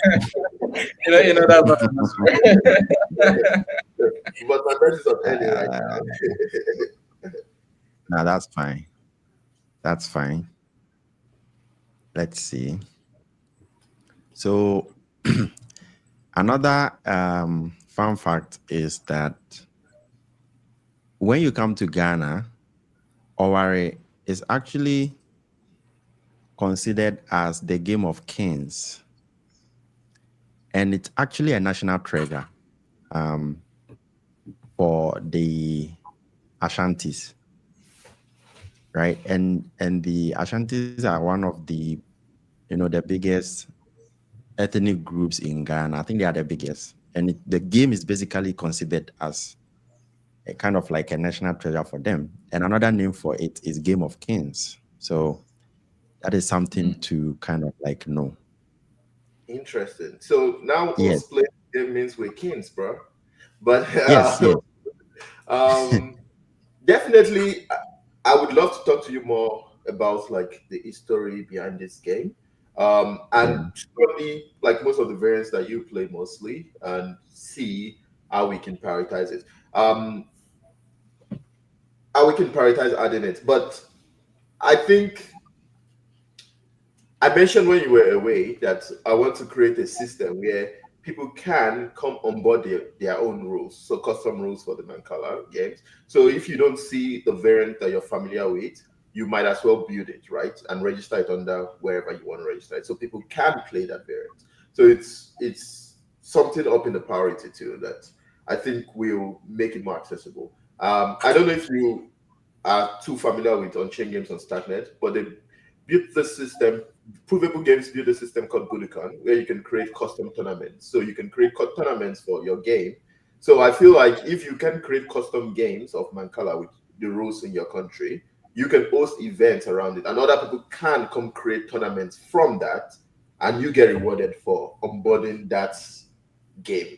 That's not necessary. but my bet is on any right Uh, no, that's fine. That's fine. Let's see. So another fun fact is that when you come to Ghana, Oware is actually considered as the game of kings, and it's actually a national treasure um, for the Ashantis, right? And the Ashantis are one of the biggest ethnic groups in Ghana. I think they are the biggest, and the game is basically considered as a kind of like a national treasure for them. And another name for it is Game of Kings. So that is something Mm. to kind of like know. interesting. So now Yes, us playing the game means we're kings, bro. But yes, yes. um, definitely, I would love to talk to you more about like the history behind this game. Yeah. And probably like most of the variants that you play mostly, and see how we can prioritize it. Um, how we can prioritize adding it. But I think I mentioned when you were away that I want to create a system where people can come on board their own rules, so custom rules for the Mancala games. So if you don't see the variant that you're familiar with, you might as well build it, right, and register it under wherever you want to register it, so people can play that variant. So it's something up in the priority too that I think will make it more accessible. I don't know if you are too familiar with on-chain games on Starknet, but they built the system. Provable Games built a system called Budokan, where you can create custom tournaments. So you can create tournaments for your game. So I feel like if you can create custom games of Mancala with the rules in your country, you can host events around it, and other people can come create tournaments from that, and you get rewarded for onboarding that game,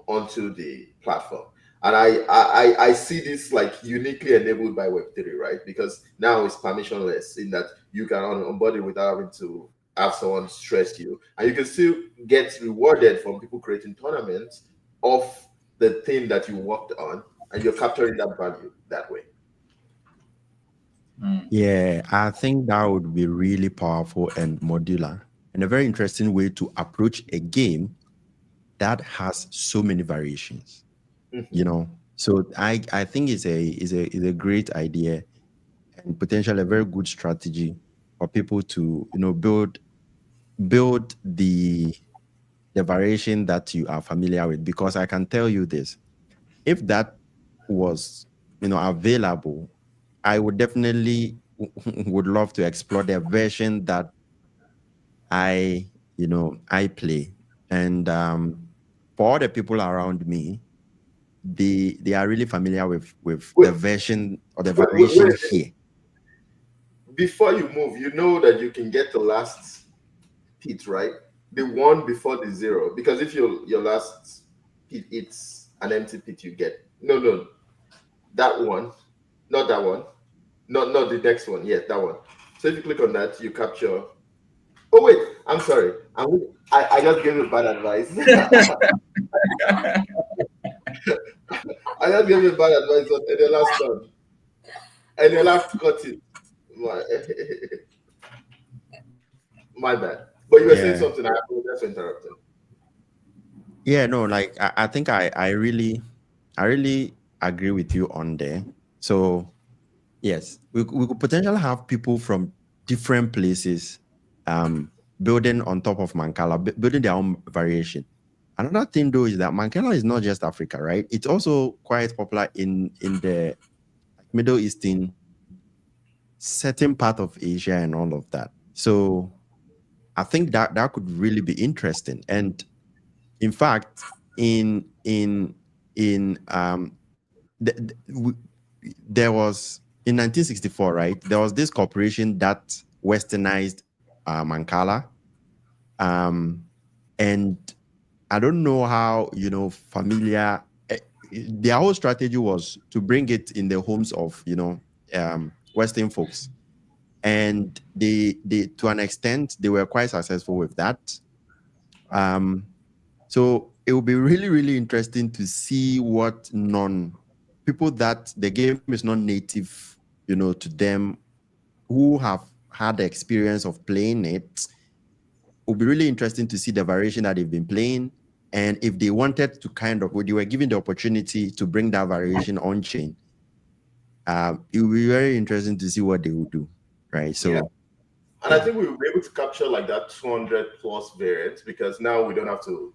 onto the platform. And I see this like uniquely enabled by Web3, right? Because now it's permissionless in that you can onboard it without having to have someone stress you. And you can still get rewarded from people creating tournaments of the thing that you worked on, and you're capturing that value that way. Mm. Yeah, I think that would be really powerful and modular and a very interesting way to approach a game that has so many variations. you Mhm. know so I think it's a great idea and potentially a very good strategy for people to build the variation that you are familiar with, because I can tell you this: if that was available, I would definitely would love to explore the version that I, I play. And for all the people around me, they are really familiar with Wait, the version or the wait variation a minute. here. Before you move, you know that you can get the last pit, right? The one before the zero. Because if your last pit it's an empty pit, you get no that one, not that one, not the next one. Yeah, that one. So if you click on that, you capture. Oh wait, I'm sorry. I just gave you bad advice. I just gave you bad advice on the last turn, and the last got it. My, my bad. But you were saying Yeah. something. I apologize for interrupting. Yeah, no, like I think I really agree with you on there. So yes, we could potentially have people from different places building on top of Mancala, building their own variation. Another thing though is that Mancala is not just Africa, right? It's also quite popular in the Middle Eastern certain part of Asia and all of that. So I think that could really be interesting. And in fact, in th- th- w- there was in 1964, right? There was this corporation that westernized Mancala, um, and I don't know how familiar. Their whole strategy was to bring it in the homes of Western folks, and they to an extent they were quite successful with that. Um, so it will be really, really interesting to see what non people that the game is not native, to them who have had the experience of playing it. It will be really interesting to see the variation that they've been playing. And if they wanted to when they were given the opportunity to bring that variation on chain, it will be very interesting to see what they will do. Right. Yeah. So, And I think we will be able to capture like that 200 plus variants because now we don't have to,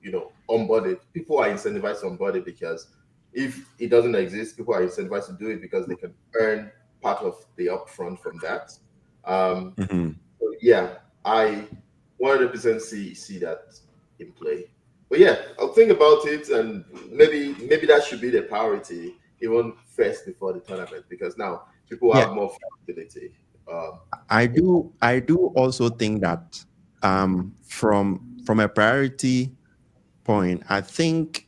onboard it. People are incentivized to onboard it because if it doesn't exist, people are incentivized to do it because they can earn part of the upfront from that. Um, mhm. so yeah, I 100% see that in play. But yeah, I'll think about it and maybe that should be the priority even first before the tournament because now people Yeah, have more flexibility. Um, I do also think that from a priority point, I think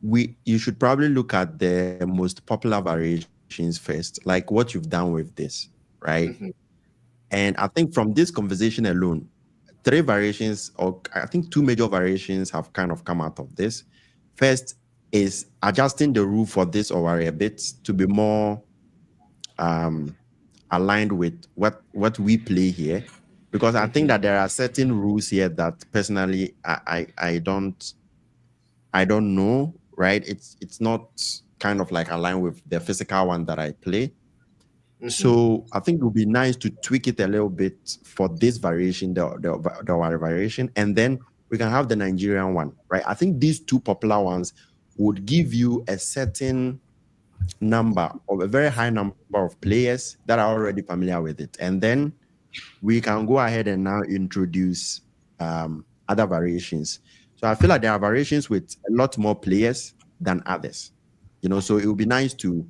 you should probably look at the most popular variations first, like what you've done with this, right? mhm, And I think from this conversation alone, three variations, or I think two major variations have kind of come out of this. First is adjusting the rule for this or a bit to be more um, aligned with what we play here, because I think mhm, that there are certain rules here that personally I don't know, right? It's not kind of like aligned with the physical one that I play. mhm. So I think it would be nice to tweak it a little bit for this variation, the variation, and then we can have the Nigerian one, right? I think these two popular ones would give you a certain number of a very high number of players that are already familiar with it, and then we can go ahead and now introduce other variations. So I feel like there are variations with a lot more players than others, so it would be nice to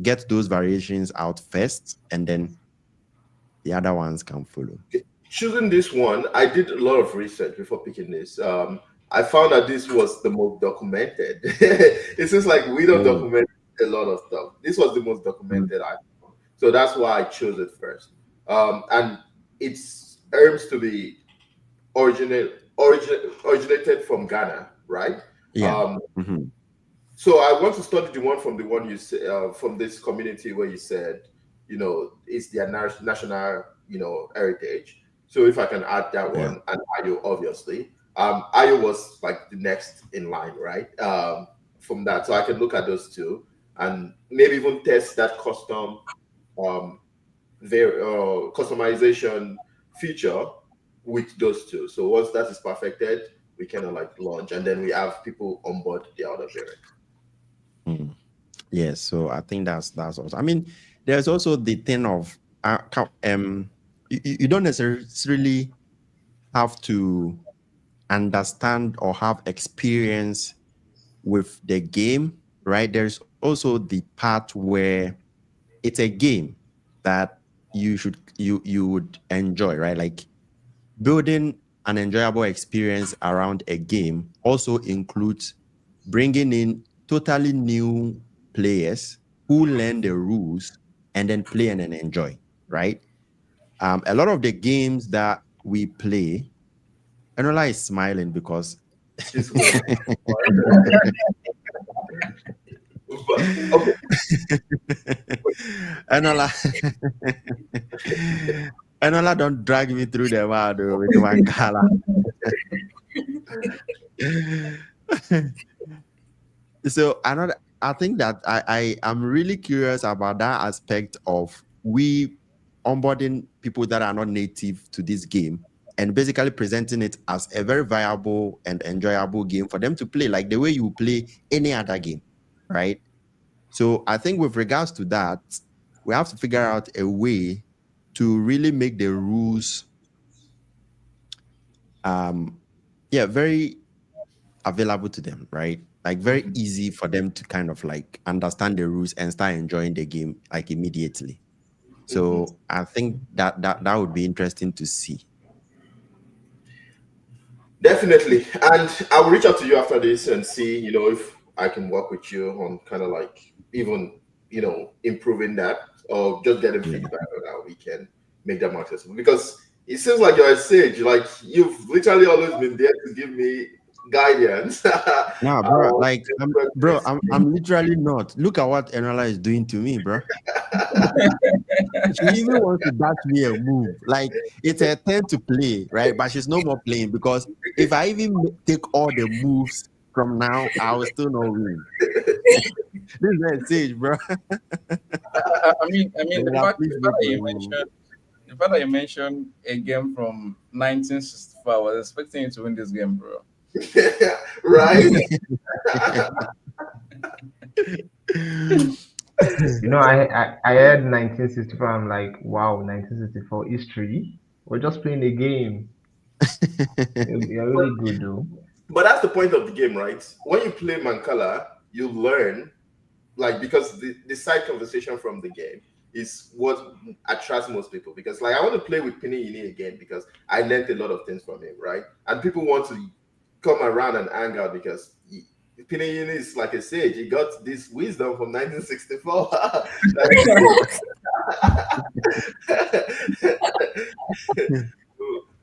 get those variations out first, and then the other ones can follow. Choosing this one, I did a lot of research before picking this. I found that this was the most documented. It seems like we don't Oh, document a lot of stuff. This was the most mm, documented I found. So that's why I chose it first. And it's aims to be originated from Ghana, right? yeah. Um, Mhm. so I want to study the one from the one you say from this community where you said, it's their national, heritage. So if I can add that Yeah. one and Ayo, obviously, Ayo was like the next in line, right? From that, so I can look at those two and maybe even test that um, customization feature with those two. So once that is perfected, we kind of like launch, and then we have people on board the other variant. Mm. Yes. So I think that's also. I mean, there's also the thing of you don't necessarily have to understand or have experience with the game, right? There's also the part where it's a game that you would enjoy, right? Like building an enjoyable experience around a game also includes bringing in totally new players who learn the rules and then play and then enjoy, right? A lot of the games that we play, Enola is smiling because She's cool. Okay. Enola, Enola, don't drag me through the mud with Mancala. So another, I think that I am really curious about that aspect of we onboarding people that are not native to this game and basically presenting it as a very viable and enjoyable game for them to play, like the way you play any other game, right? So I think with regards to that, we have to figure out a way to really make the rules very available to them, right? Like very easy for them to kind of like understand the rules and start enjoying the game like immediately. So I think that would be interesting to see. Definitely. And I will reach out to you after this and see, if I can work with you on kind of like even, improving that or just getting Yeah. feedback on how we can make them accessible. Because it seems like you're a sage. Like you've literally always been there to give me guidance. Nah, bro, like I'm literally not. Look at what Enola is doing to me, bro. She even wants to dash me a move. Like it's her turn to play, right? But she's no more playing because if I even take all the moves from now, I will still not win. This is a stage, bro. I mean, the fact, Please the fact make that a you move. mentioned, the fact that you mentioned a game from 1964, I was expecting you to win this game, bro. Right? I heard 1964. I'm like, wow, 1964 history. We're just playing a game. You're but, really good, though. but that's the point of the game, right? When you play Mancala, you learn, like, because the side conversation from the game is what attracts most people. Because like I want to play with Piniyini again because I learned a lot of things from him, right? And people want to come around and hang out because Piniyini is like a sage. He got this wisdom from 1964.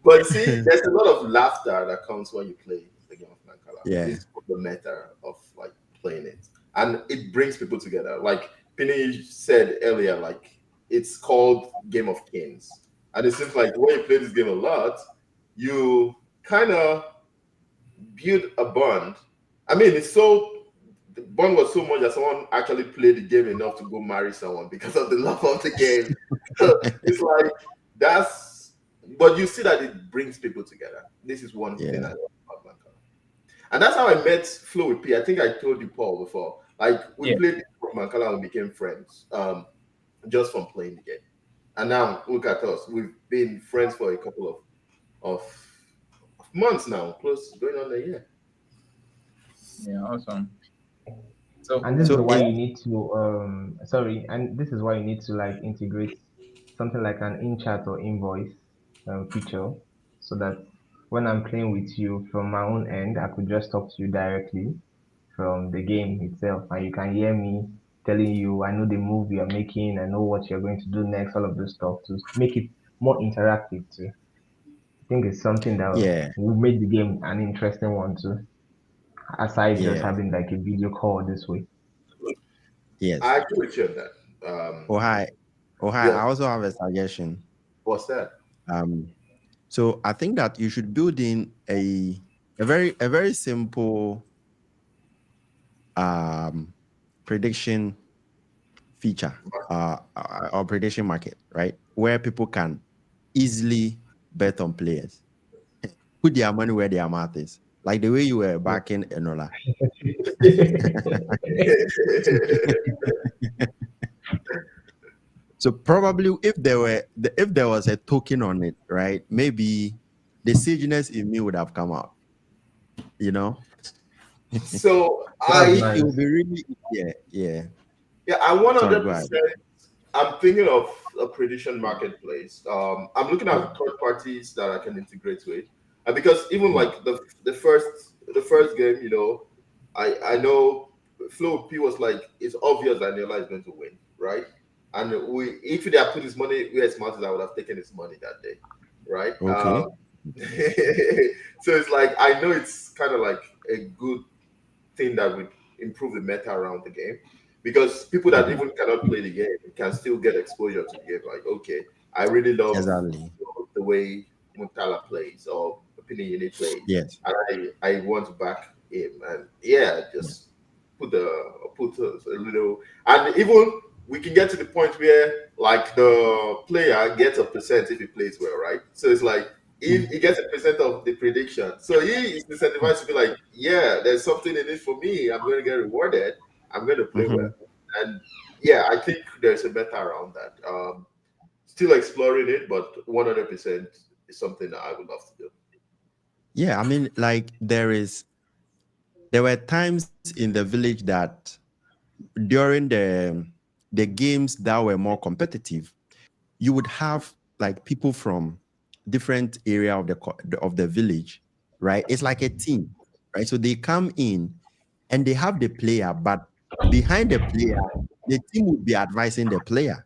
But see, there's a lot of laughter that comes when you play the game of Mancala. Yeah. This is the matter of like playing it, and it brings people together. Like Penny said earlier, like it's called Game of Kings, and it seems like when you play this game a lot, you kind of build a bond. I mean, the bond was so much that someone actually played the game enough to go marry someone because of the love of the game. It's like that's, but you see that it brings people together. This is one thing I Yeah. love about Mancala. And that's how I met Flowithpee. I think I told you, Paul, before. Like we Yeah. played Mancala and became friends just from playing the game. And now look at us. We've been friends for a couple of months now, close going on a year. Yeah, awesome. So, And this is So why in you need to and this is why you need to like integrate something like an in chat or invoice feature, so that when I'm playing with you from my own end, I could just talk to you directly from the game itself, and you can hear me telling you, I know the move you're making, I know what you're going to do next, all of this stuff to make it more interactive too. I think it's something that yeah, will make the game an interesting one too, aside just yeah, having like a video call this way. yes. I agree with you on that. Oh hi. Oh hi. Yeah, I also have a suggestion. what's that? Um so I think that you should build in a very simple um prediction feature or prediction market, right? Where people can easily bet on players, put their money where their mouth is, like the way you were backing Enola. So probably if there was a token on it, right? Maybe the sageness in me would have come out. You know, So That's I it would nice. be really, yeah, yeah. Yeah, I Sorry, go ahead. 100%. I'm thinking of a prediction marketplace. I'm looking at third parties that I can integrate with, and because even Mm. like the first game, I know Flo P was like it's obvious that Neola is going to win, right? And we if they had put his money where his mouth is, I would have taken his money that day, right? Okay. So it's like I know it's kind of like a good thing that would improve the meta around the game because people that Mhm. even cannot play the game can still get exposure to the game. Like, okay, I really love Exactly. the way Muntala plays or Opinion plays, Yes. and I want to back him. And yeah, Yeah. just put a little, and even we can get to the point where like the player gets a percent if he plays well, right? So it's like if Mm. he gets a percent of the prediction, so he is incentivized to be like, yeah, there's something in it for me. I'm going to get rewarded. I'm going to play well, Mhm. and yeah, I think there's a better around that. Still exploring it, but 100% is something that I would love to do. Yeah. I mean, like there were times in the village that during the games that were more competitive, you would have like people from different area of of the village, right? It's like a team, right? So they come in and they have the player, but behind the player, the team would be advising the player.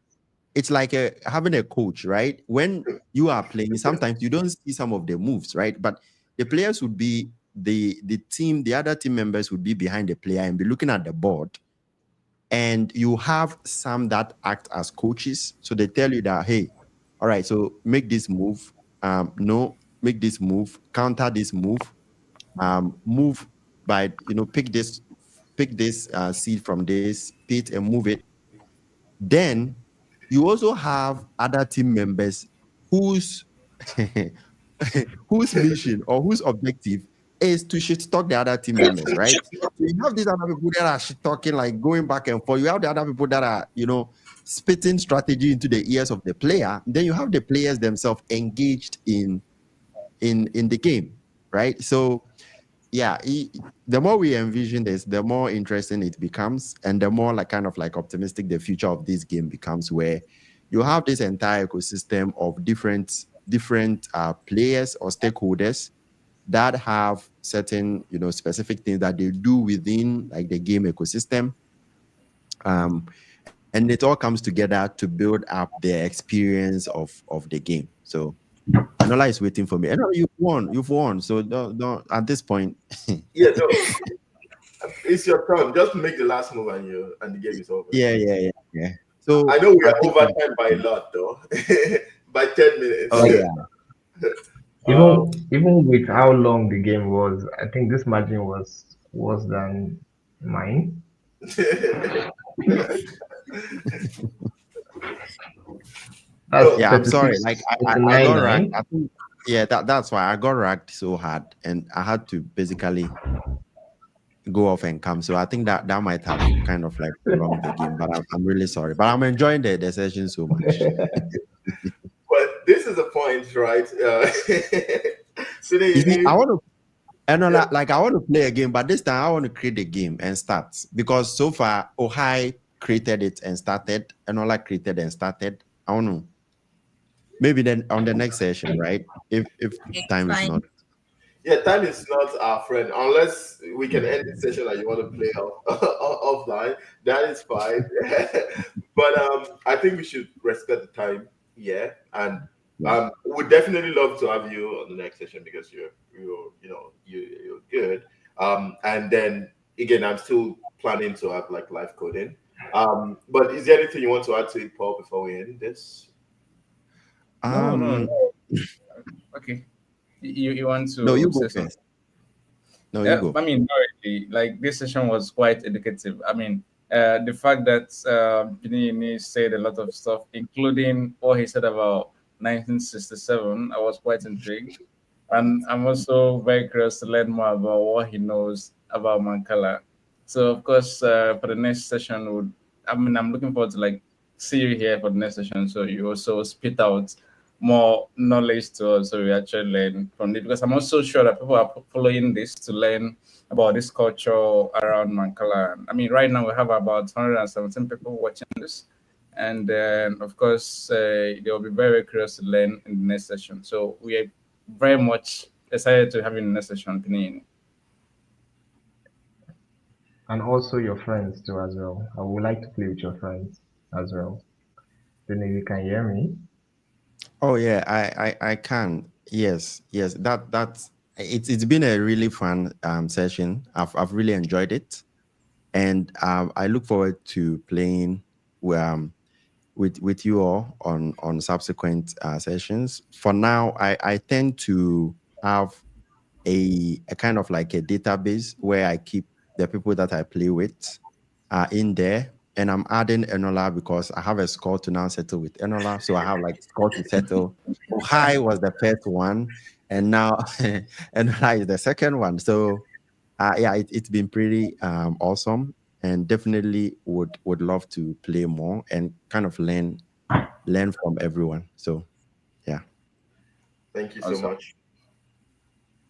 It's like having a coach, right? When you are playing, sometimes you don't see some of the moves, right? But the players would be the team, the other team members would be behind the player and be looking at the board, and you have some that act as coaches. So they tell you that, hey, all right, so make this move. No, make this move, counter this move, move by, pick this seed from this pit and move it. Then you also have other team members whose whose mission or whose objective is to shit talk the other team members, right? So you have these other people that are shit talking, like going back and forth. You have the other people that are, spitting strategy into the ears of the player. Then you have the players themselves engaged in the game, right? So yeah, the more we envision this, the more interesting it becomes, and the more like kind of like optimistic the future of this game becomes, where you have this entire ecosystem of different players or stakeholders that have certain specific things that they do within like the game ecosystem, and it all comes together to build up the experience of the game. So Enola is waiting for me. Enola, you've won. So don't at this point. Yeah, no, it's your turn. Just make the last move and the game is over. Yeah. So I know we I are think overtime by a lot though, by 10 minutes. oh Like yeah. um, even with how long the game was, I think this margin was worse than mine. That's no, Yeah, I'm sorry. Like 36, I 39, got racked. 9. I think yeah, that's why I got racked so hard and I had to basically go off and come. So I think that might have kind of like prolonged the game, but I'm really sorry. But I'm enjoying the session so much. but this is the point, right? So then You you see, need, I want to yeah, like I want to play a game, but this time I want to create a game and start, because so far Ohai created it and started, Enola created and started. I want to maybe then on the next session, right? If Okay, time is fine. not. yeah. Time is not our friend unless we can end the session and you want to play offline. That is fine. But I think we should respect the time. Yeah, and Yeah. would definitely love to have you on the next session because you're good. And then again, I'm still planning to have like live coding. But is there anything you want to add to it, Paul, before we end this? No, no, Um, no. Okay. You want no, to you go say something? first. No, you Yeah, go. I mean, already, like this session was quite educative. I mean, the fact that Pinini said a lot of stuff, including what he said about 1967, I was quite intrigued. And I'm also very curious to learn more about what he knows about Mancala. So, of course, for the next session, I'm looking forward to like see you here for the next session. So you also spit out more knowledge to us, so we actually learn from it. Because I'm also sure that people are following this to learn about this culture around Mancala. I mean, right now we have about 117 people watching this, and then of course they will be very, very curious to learn in the next session. So we are very much excited to have you in the next session, Pinini. And also your friends too as well. I would like to play with your friends as well. Don't know if you can hear me. Oh yeah, I can. Yes, yes. That's it's been a really fun session. I've really enjoyed it, and I look forward to playing um with you all on subsequent sessions. For now, I tend to have a kind of like a database where I keep the people that I play with in there. And I'm adding Enola because I have a score to now settle with Enola. So I have like score to settle. High was the first one, and now Enola is the second one. So yeah, it's been pretty awesome, and definitely would love to play more and kind of learn from everyone. So yeah. Thank you so Also, much.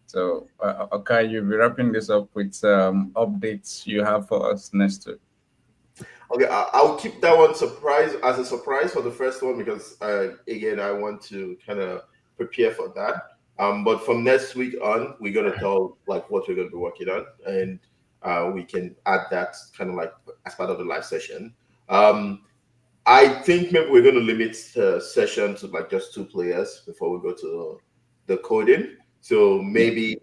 so okay, you'll be wrapping this up with updates you have for us next week. Okay, I'll keep that one surprise as a surprise for the first one because again I want to kind of prepare for that. But from next week on, we're gonna tell like what we're gonna be working on, and we can add that kind of like as part of the live session. Um, I think maybe we're gonna limit the session to like just two players before we go to the coding. So Yeah. maybe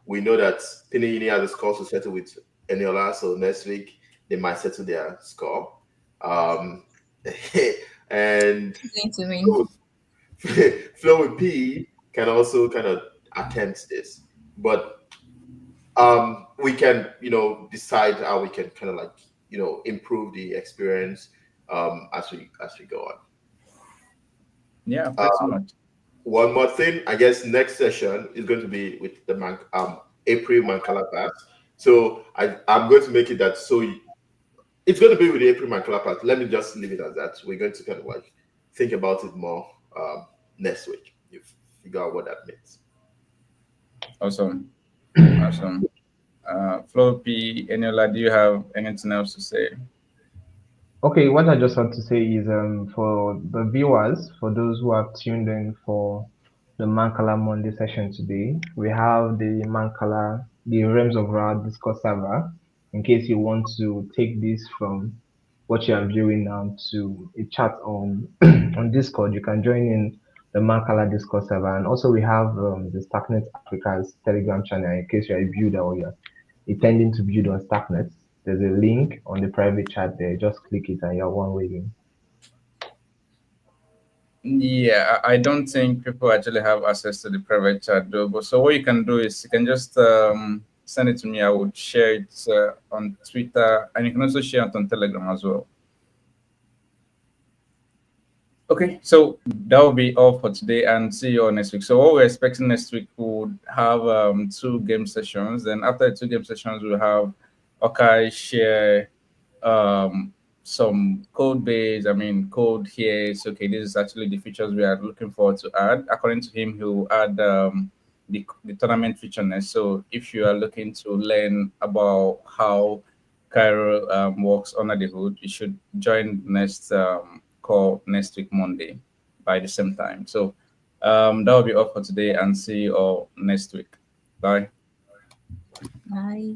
we know that Pinini has a score to settle with Eniola, so next week they might settle their score. Um, and He's going to win. Flow with P can also kind of attempt this, but we can decide how we can kind of like improve the experience as we go on. Yeah, pretty Uh, much. One more thing, I guess next session is going to be with the April Mancala class. So I'm going to make it that it's going to be with the April Mancala class. Let me just leave it as that. We're going to kind of like think about it more next week. You figure out what that means. Awesome. Awesome. Floppy, Eniola, do you have anything else to say? Okay, what I just want to say is for the viewers, for those who have tuned in for the Mancala Monday session today, we have the Mancala, the Realms of Ra Discord server. In case you want to take this from what you are viewing now to a chat on on Discord, you can join in the Mancala Discord server. And also we have the Starknet Africa's Telegram channel in case you're a builder or you're intending to build on Starknet. There's a link on the private chat there. Just click it and you're one way in. Yeah, I don't think people actually have access to the private chat though. But so what you can do is you can just send it to me. I would share it on Twitter, and you can also share it on Telegram as well. Okay, so that will be all for today, and see you all next week. So what we're expecting next week, we would have two game sessions. Then after the two game sessions, we'll have Okay share some code base. I mean, code here is okay. This is actually the features we are looking forward to add. According to him, he will add the tournament feature next. So if you are looking to learn about how Cairo works under the hood, you should join next call next week Monday by the same time. So that will be all for today, and see you all next week. Bye. Bye.